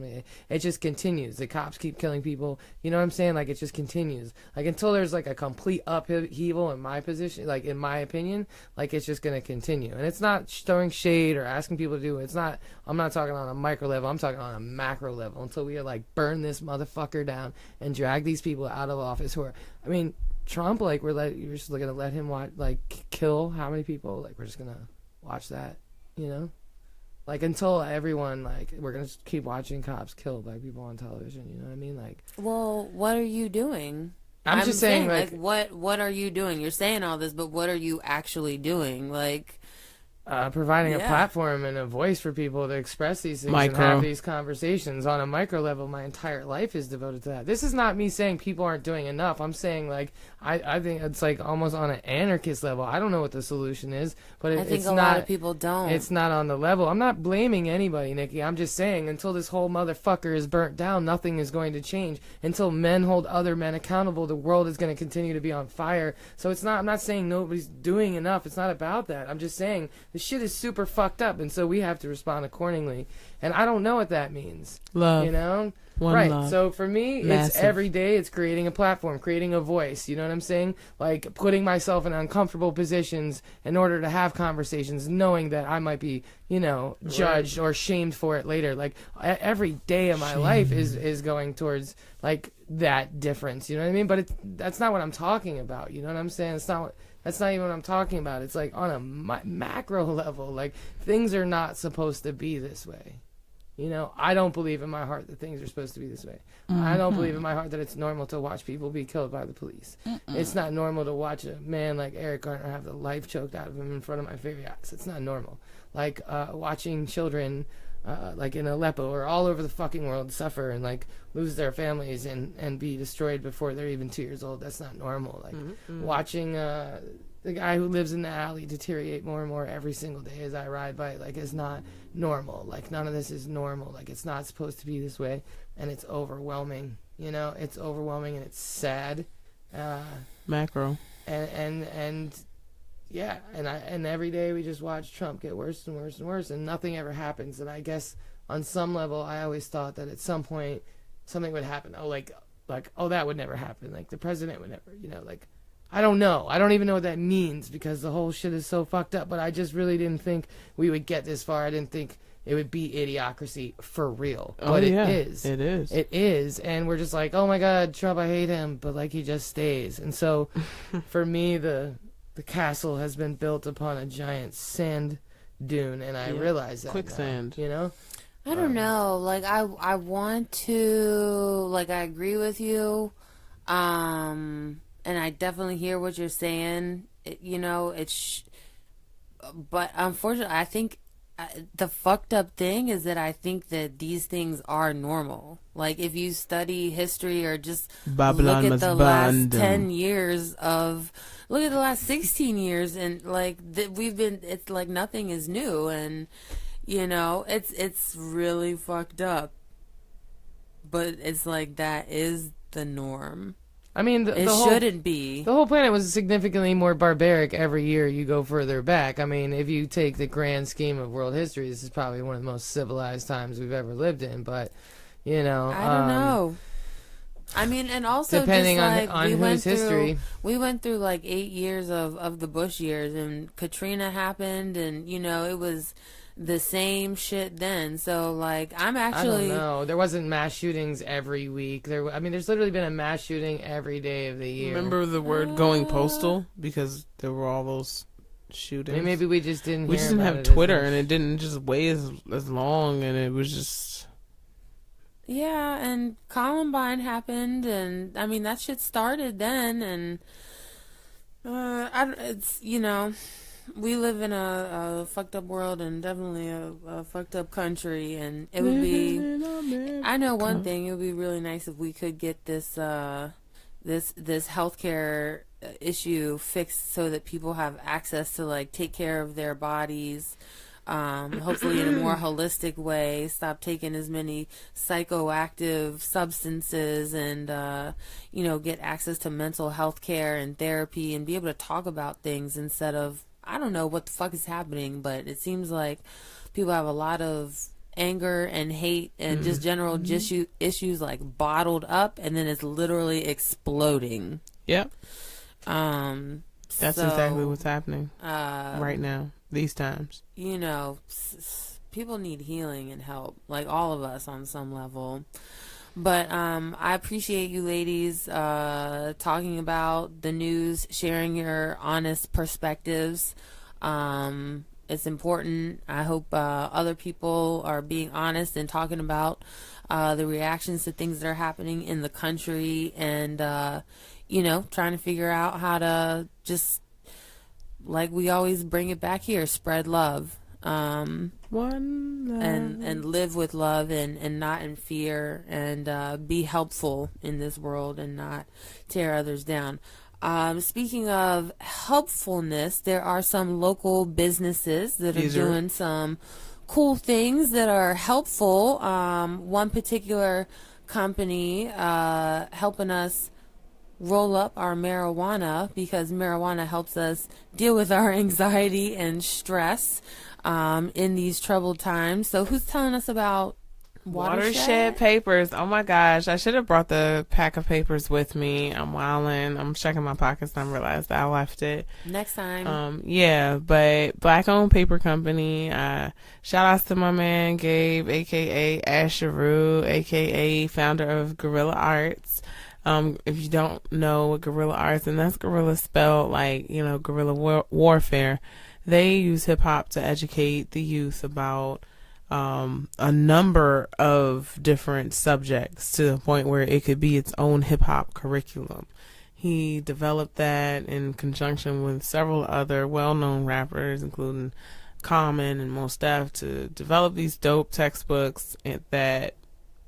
It just continues. The cops keep killing people. You know what I'm saying? Like it just continues. Like until there's like a complete upheaval in my position, like in my opinion, like it's just going to continue. And it's not throwing shade or asking people to do it. I'm not talking on a micro level. I'm talking on a macro level until we are like burn this motherfucker down and drag these people out of office Trump, like you're just gonna let him kill how many people? Like we're just gonna watch that, you know? Like until everyone we're gonna keep watching cops kill black people on television, you know what I mean? Like, well, what are you doing? I'm just saying what are you doing? You're saying all this, but what are you actually doing? Like, providing a platform and a voice for people to express these things and have these conversations on a micro level. My entire life is devoted to that. This is not me saying people aren't doing enough. I'm saying, like, I think it's like almost on an anarchist level. I don't know what the solution is, but I think a lot of people don't. It's not on the level. I'm not blaming anybody, Nikki. I'm just saying, until this whole motherfucker is burnt down, nothing is going to change. Until men hold other men accountable, the world is going to continue to be on fire. So I'm not saying nobody's doing enough. It's not about that. I'm just saying the shit is super fucked up, and so we have to respond accordingly. And I don't know what that means. Love. You know? One right. love. So for me, Massive. it's every day. It's creating a platform, creating a voice. You know what I'm saying? Like putting myself in uncomfortable positions in order to have conversations, knowing that I might be, you know, judged or shamed for it later. Like every day of my life is going towards like that difference. You know what I mean? But that's not what I'm talking about. You know what I'm saying? That's not even what I'm talking about. It's like on a macro level. Like things are not supposed to be this way. You know, I don't believe in my heart that things are supposed to be this way. I don't believe in my heart that it's normal to watch people be killed by the police. It's not normal to watch a man like Eric Garner have the life choked out of him in front of my very eyes. It's not normal. Like watching children like in Aleppo or all over the fucking world suffer and like lose their families and be destroyed before they're even 2 years old. That's not normal. Like watching the guy who lives in the alley deteriorate more and more every single day as I ride by, like, is not normal. Like, none of this is normal. Like, it's not supposed to be this way, and it's overwhelming. You know, it's overwhelming and it's sad. Macro. And yeah, and every day we just watch Trump get worse and worse and worse, and nothing ever happens. And I guess on some level, I always thought that at some point something would happen. Oh, like oh, that would never happen. Like the president would never, you know, like. I don't know. I don't even know what that means because the whole shit is so fucked up. But I just really didn't think we would get this far. I didn't think it would be idiocracy for real. But it is. It is. It is. And we're just like, oh my God, Trump, I hate him. But like he just stays. And so for me, the castle has been built upon a giant sand dune. And I realize that. Quicksand. Now, you know? I don't know. Like, I want to, like, I agree with you. And I definitely hear what you're saying. You know, but unfortunately, I think the fucked up thing is that I think that these things are normal. Like, if you study history or just Babylon look at the last 10 them. years look at the last 16 years, and like it's like nothing is new, and you know, it's really fucked up. But it's like that is the norm. I mean, it shouldn't be. The whole planet was significantly more barbaric every year you go further back. I mean, if you take the grand scheme of world history, this is probably one of the most civilized times we've ever lived in. But, you know, I don't know. I mean, and also depending just like on whose history. We went through like 8 years of the Bush years, and Katrina happened, and you know, it was the same shit then. So like, I don't know. There wasn't mass shootings every week. There's literally been a mass shooting every day of the year. Remember the word going postal because there were all those shootings. Maybe we just didn't. We just didn't have Twitter, and it didn't just weigh as long, and it was just. Yeah, and Columbine happened, and I mean that shit started then, and it's, you know, we live in a fucked up world and definitely a fucked up country, and it would be. I know one thing. It would be really nice if we could get this this healthcare issue fixed so that people have access to like take care of their bodies. Hopefully in a more holistic way, stop taking as many psychoactive substances, and you know, get access to mental health care and therapy, and be able to talk about things instead of, I don't know what the fuck is happening, but it seems like people have a lot of anger and hate and just general issues like bottled up, and then it's literally exploding. Yep. That's exactly what's happening right now. These times, you know, people need healing and help, like all of us on some level. But I appreciate you ladies talking about the news, sharing your honest perspectives. It's important. I hope other people are being honest and talking about the reactions to things that are happening in the country, and you know, trying to figure out how to just like we always bring it back here, spread love. One love. And live with love and not in fear, and be helpful in this world and not tear others down. Speaking of helpfulness, there are some local businesses that are doing some cool things that are helpful. One particular company helping us roll up our marijuana, because marijuana helps us deal with our anxiety and stress in these troubled times. So who's telling us about Watershed Papers? Oh my gosh, I should have brought the pack of papers with me. I'm wilding. I'm checking my pockets and I realized I left it. Next time. Yeah, but black owned paper company. Shout outs to my man Gabe, aka Asheru, aka founder of Guerrilla Arts. If you don't know what Guerrilla Arts, and that's guerrilla spelled like, guerrilla warfare. They use hip hop to educate the youth about a number of different subjects, to the point where it could be its own hip hop curriculum. He developed that in conjunction with several other well-known rappers, including Common and Mos Def, to develop these dope textbooks that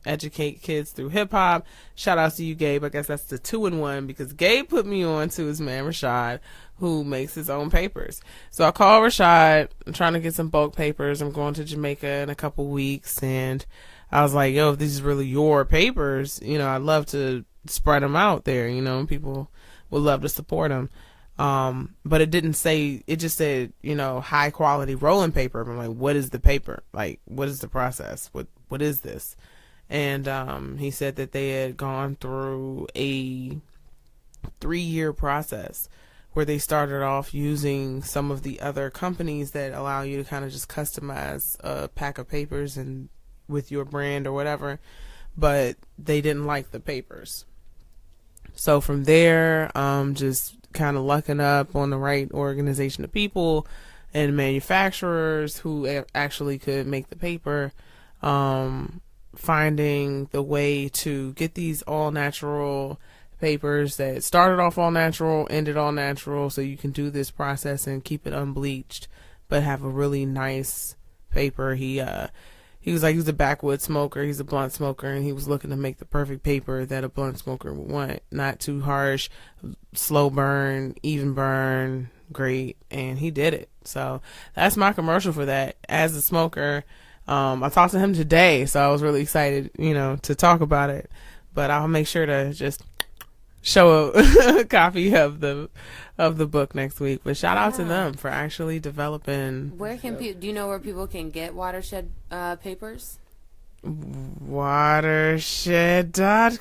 educate kids through hip hop. Shout out to you, Gabe. I guess that's the 2-in-1, because Gabe put me on to his man Rashad, who makes his own papers. So I called Rashad. I'm trying to get some bulk papers. I'm going to Jamaica in a couple weeks, and I was like, yo, if this is really your papers, I'd love to spread them out there. People would love to support them. But it didn't say, it just said, high quality rolling paper. I'm like, what is the paper? Like, what is the process? What is this? And he said that they had gone through a 3-year process where they started off using some of the other companies that allow you to kind of just customize a pack of papers and with your brand or whatever, but they didn't like the papers. So from there, just kind of lucking up on the right organization of people and manufacturers who actually could make the paper, finding the way to get these all natural papers that started off all natural, ended all natural, so you can do this process and keep it unbleached but have a really nice paper. He was like, he's a backwoods smoker, he's a blunt smoker, and he was looking to make the perfect paper that a blunt smoker would want. Not too harsh, slow burn, even burn, great, and he did it. So that's my commercial for that. As a smoker, I talked to him today, so I was really excited, to talk about it. But I'll make sure to just show a copy of the book next week. But shout out to them for actually developing. Where can people? Do you know where people can get Watershed papers? Watershed.com.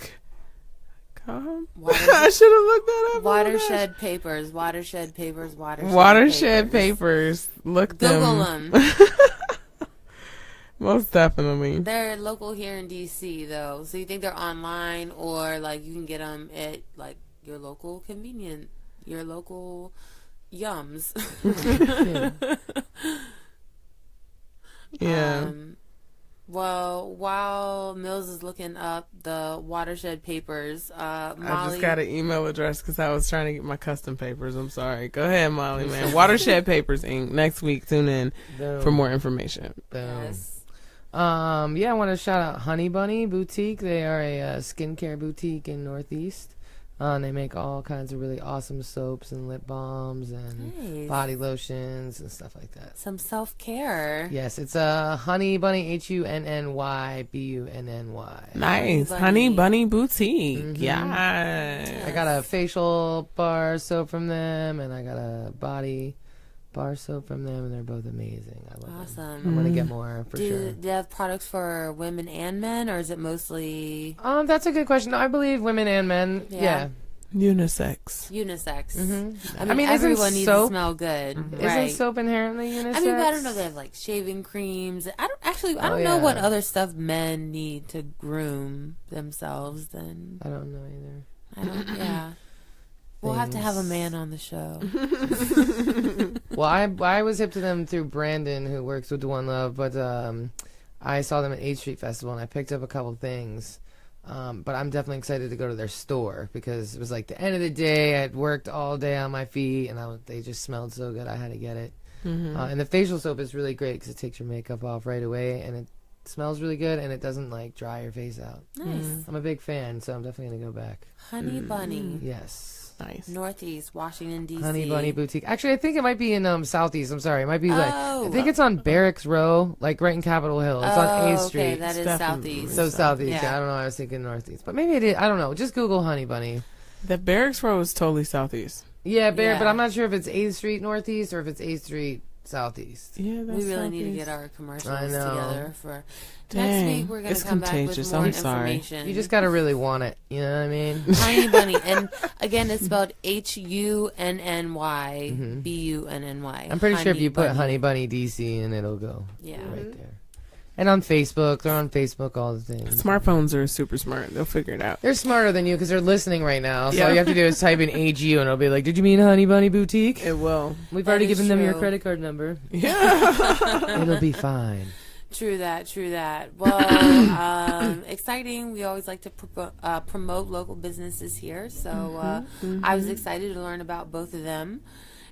I should have looked that up. Watershed Papers. Watershed Papers. Watershed Papers. Look Google them. Most definitely. They're local here in DC, though. So you think they're online, or like you can get them at like your local convenient, your local Yums. Yeah. Well, while Mills is looking up the Watershed Papers, Molly, I just got an email address because I was trying to get my custom papers. I'm sorry. Go ahead, Molly, man. Watershed Papers Inc. Next week. Tune in for more information. Yes. I want to shout out Honey Bunny Boutique. They are a skincare boutique in Northeast. They make all kinds of really awesome soaps and lip balms and body lotions and stuff like that. Some self-care. Yes, it's Honey Bunny, HUNNYBUNNY. Nice. Honey Bunny Boutique. Mm-hmm. Yeah. I got a facial bar soap from them, and I got a body bar soap from them, and they're both amazing. I love them. I'm gonna get more for sure. Do they have products for women and men, or is it mostly? That's a good question. I believe women and men. Yeah. Unisex. Mm-hmm. I mean, everyone needs to smell good. Mm-hmm. Right? Isn't soap inherently unisex? I mean, but I don't know. They have like shaving creams. I don't know what other stuff men need to groom themselves. Then I don't know either. Yeah. We'll have to have a man on the show. Well, I was hip to them through Brandon, who works with One Love, but I saw them at 8th Street Festival, and I picked up a couple things. But I'm definitely excited to go to their store because it was like the end of the day. I'd worked all day on my feet, and they just smelled so good. I had to get it. And the facial soap is really great because it takes your makeup off right away, and it smells really good, and it doesn't like dry your face out. Nice. I'm a big fan, so I'm definitely gonna go back. Honey Bunny. Yes. Nice. Northeast, Washington, D.C. Honey Bunny Boutique. Actually, I think it might be in Southeast. I'm sorry. It might be Oh. I think it's on Barracks Row, like right in Capitol Hill. It's on 8th Street. Okay, that is definitely Southeast. So Southeast. Yeah. Yeah, I don't know. I was thinking Northeast. But maybe it is. I don't know. Just Google Honey Bunny. The Barracks Row is totally southeast. Yeah, Yeah. but I'm not sure if it's 8th Street Northeast or if it's 8th Street Southeast. Yeah, that's We really need to southeast. get our commercials I know. together for Dang, next week. We're going it's to come back with contagious. more I'm sorry. information. You just got to really want it. You know what I mean? Honey Bunny, and again, it's spelled HUNNY BUNNY. I'm pretty sure if you put Honey Bunny DC in, it'll go Yeah. right there. And on Facebook. They're on Facebook all the things. Smartphones are super smart. They'll figure it out. They're smarter than you because they're listening right now. So Yeah. all you have to do is type in AGU and it'll be like, did you mean Honey Bunny Boutique? It will. We've That already is given them your true. credit card number. Yeah. It'll be fine. True that. Well, exciting. We always like to promote local businesses here. So I was excited to learn about both of them.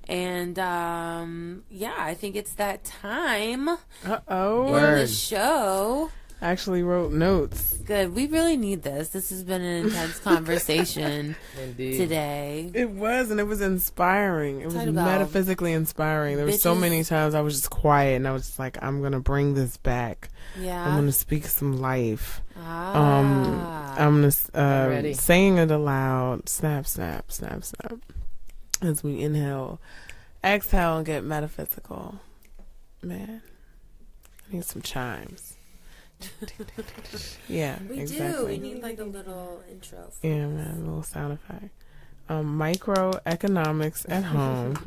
And yeah, I think it's that time Uh-oh. in Word. the show. I actually wrote notes. Good. We really need this. This has been an intense conversation Indeed. today. It was, and it was inspiring. It was Talk about metaphysically inspiring. There were so bitches. many times I was just quiet, and I was just like, I'm going to bring this back. I'm Yeah. going to speak some life. Ah. I'm going I'm ready. to saying it aloud. Snap, snap, snap, snap. As we inhale, exhale, and get metaphysical. Man, I need some chimes. Yeah, We exactly. do. We need like a little intro. Yeah, man, a little sound effect. Microeconomics at home.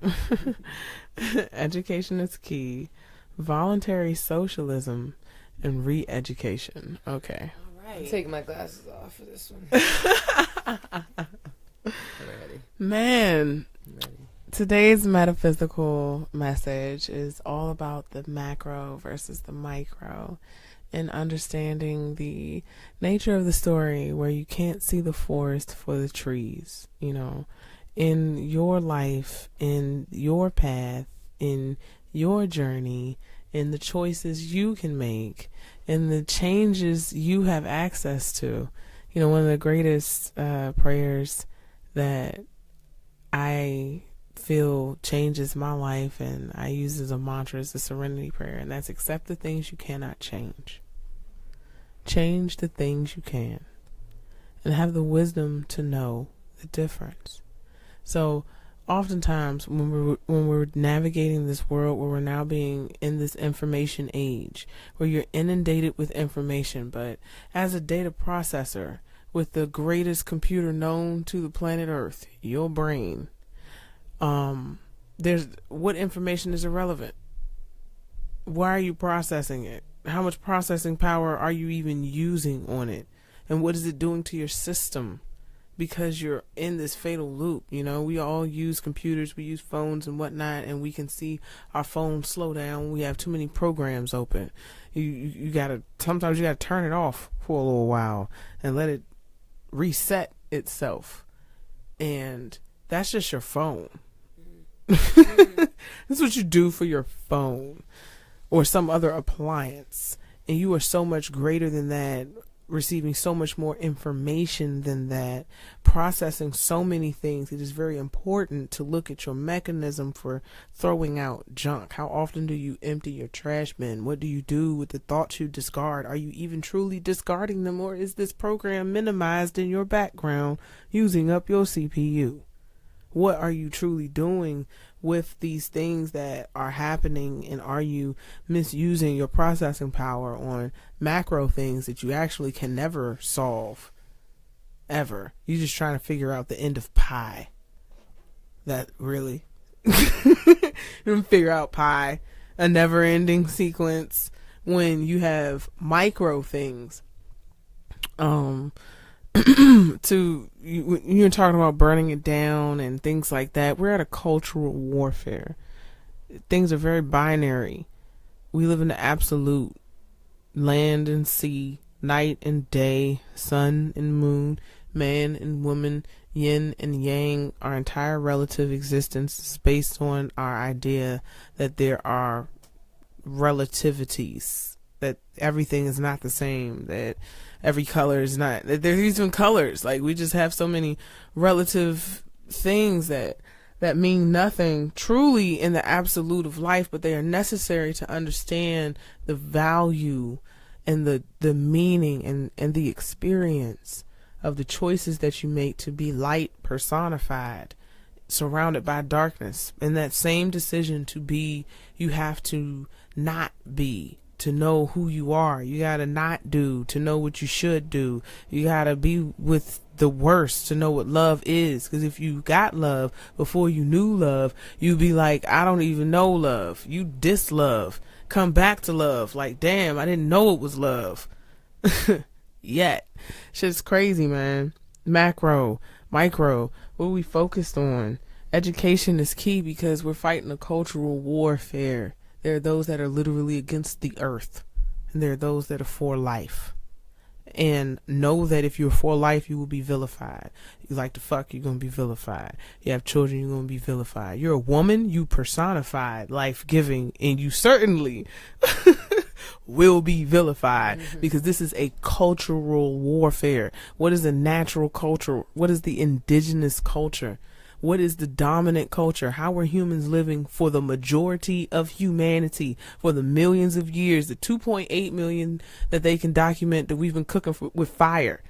Education is key. Voluntary socialism and re-education. Okay. All I'm right. taking my glasses off for this one. I'm ready. Man, I'm ready. today's metaphysical message is all about the macro versus the micro and understanding the nature of the story where you can't see the forest for the trees. You know, in your life, in your path, in your journey, in the choices you can make, in the changes you have access to. You know, one of the greatest prayers that I feel changes my life and I use as a mantra is the serenity prayer, and that's accept the things you cannot change. Change the things you can, and have the wisdom to know the difference. So oftentimes when we're navigating this world where we're now being in this information age where you're inundated with information, but as a data processor with the greatest computer known to the planet Earth, your brain, there's what information is irrelevant? Why are you processing it? How much processing power are you even using on it? And what is it doing to your system? Because you're in this fatal loop. You know, we all use computers, we use phones and whatnot, and we can see our phones slow down when we have too many programs open. Sometimes you gotta turn it off for a little while and let it reset itself. And that's just your phone. That's what you do for your phone or some other appliance. And you are so much greater than that, receiving so much more information than that, processing so many things. It is very important to look at your mechanism for throwing out junk. How often do you empty your trash bin? What do you do with the thoughts you discard? Are you even truly discarding them, or is this program minimized in your background using up your CPU? What are you truly doing with these things that are happening, and are you misusing your processing power on macro things that you actually can never solve ever? You're just trying to figure out the end of pi. That really you don't figure out pi, a never-ending sequence, when you have micro things. You're talking about burning it down and things like that. We're at a cultural warfare. Things are very binary. We live in the absolute, land and sea, night and day, sun and moon, man and woman, yin and yang. Our entire relative existence is based on our idea that there are relativities, that everything is not the same, that every color is not, that there's even colors. Like, we just have so many relative things that mean nothing truly in the absolute of life, but they are necessary to understand the value and the meaning and the experience of the choices that you make to be light personified, surrounded by darkness. And that same decision to be, you have to not be, to know who you are. You gotta not do to know what you should do. You gotta be with the worst to know what love is. Because if you got love before you knew love, you'd be like, I don't even know love. You diss love. Come back to love. Like, damn, I didn't know it was love. Yet. Shit's crazy, man. Macro, micro, what we focused on. Education is key because we're fighting a cultural warfare. There are those that are literally against the earth, and there are those that are for life. And know that if you're for life, you will be vilified. You like to fuck, you're going to be vilified. You have children, you're going to be vilified. You're a woman, you personified life-giving, and you certainly will be vilified, because this is a cultural warfare. What is a natural culture? What is the indigenous culture? What is the dominant culture? How are humans living for the majority of humanity for the millions of years, the 2.8 million that they can document that we've been cooking with fire?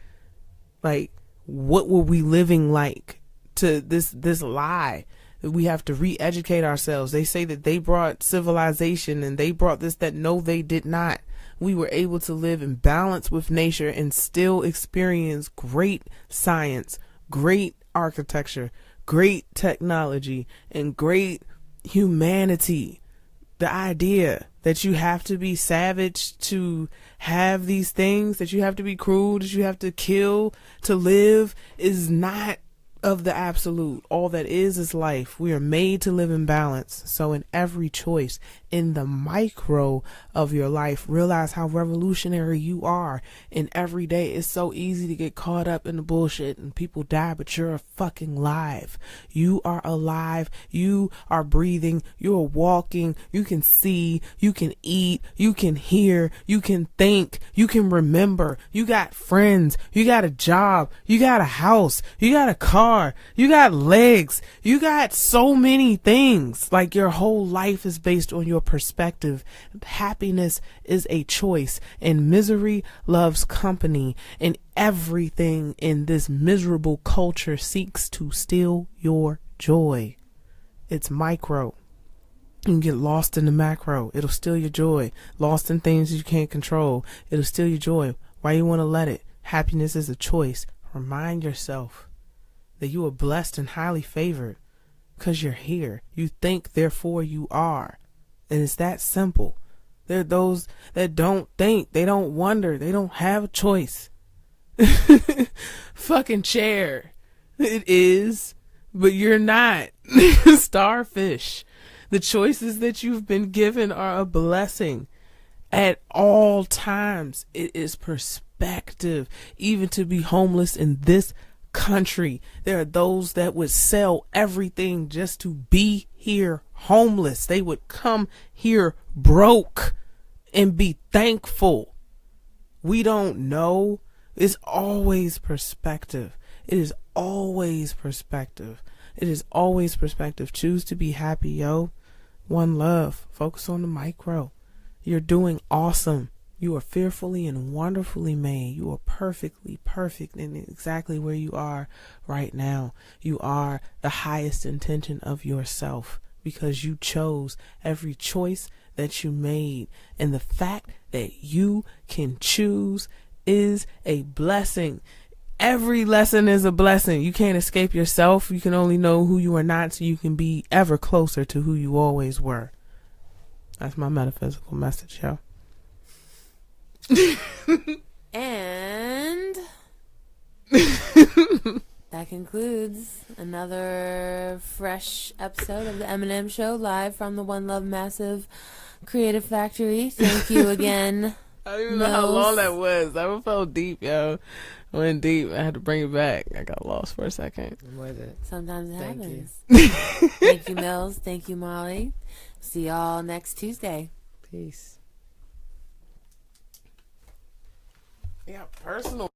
Like, what were we living like to this lie that we have to re-educate ourselves? They say that they brought civilization and they brought this, that. No, they did not. We were able to live in balance with nature and still experience great science, great architecture, great technology, and great humanity. The idea that you have to be savage to have these things, that you have to be cruel, that you have to kill to live, is not of the absolute. All that is life. We are made to live in balance. So in every choice, in the micro of your life, realize how revolutionary you are. In every day, it's so easy to get caught up in the bullshit and people die, but you're fucking alive. You are alive. You are breathing. You're walking. You can see. You can eat. You can hear. You can think. You can remember. You got friends. You got a job. You got a house. You got a car. You got legs. You got so many things. Like, your whole life is based on your perspective. Happiness is a choice, and misery loves company, and everything in this miserable culture seeks to steal your joy. It's micro. You can get lost in the macro. It'll steal your joy. Lost in things you can't control. It'll steal your joy. Why you want to let it? Happiness is a choice. Remind yourself that you are blessed and highly favored because you're here. You think, therefore you are. And it's that simple. There are those that don't think, they don't wonder, they don't have a choice. Fucking chair. It is, but you're not. Starfish. The choices that you've been given are a blessing at all times. It is perspective. Even to be homeless in this country, there are those that would sell everything just to be here homeless. They would come here broke and be thankful. We don't know. It's always perspective. It is always perspective. It is always perspective. Choose to be happy, yo. One love. Focus on the micro. You're doing awesome. You are fearfully and wonderfully made. You are perfectly perfect in exactly where you are right now. You are the highest intention of yourself because you chose every choice that you made. And the fact that you can choose is a blessing. Every lesson is a blessing. You can't escape yourself. You can only know who you are not so you can be ever closer to who you always were. That's my metaphysical message, yo. And that concludes another fresh episode of the MNM Show, live from the One Love Massive Creative Factory. Thank you again. I don't even know how long that was. That felt deep, yo. I went deep. I had to bring it back. I got lost for a second. I'm with it. Sometimes it Thank happens. you. Thank you, Mills. Thank you, Molly. See y'all next Tuesday. Peace. Yeah, personal.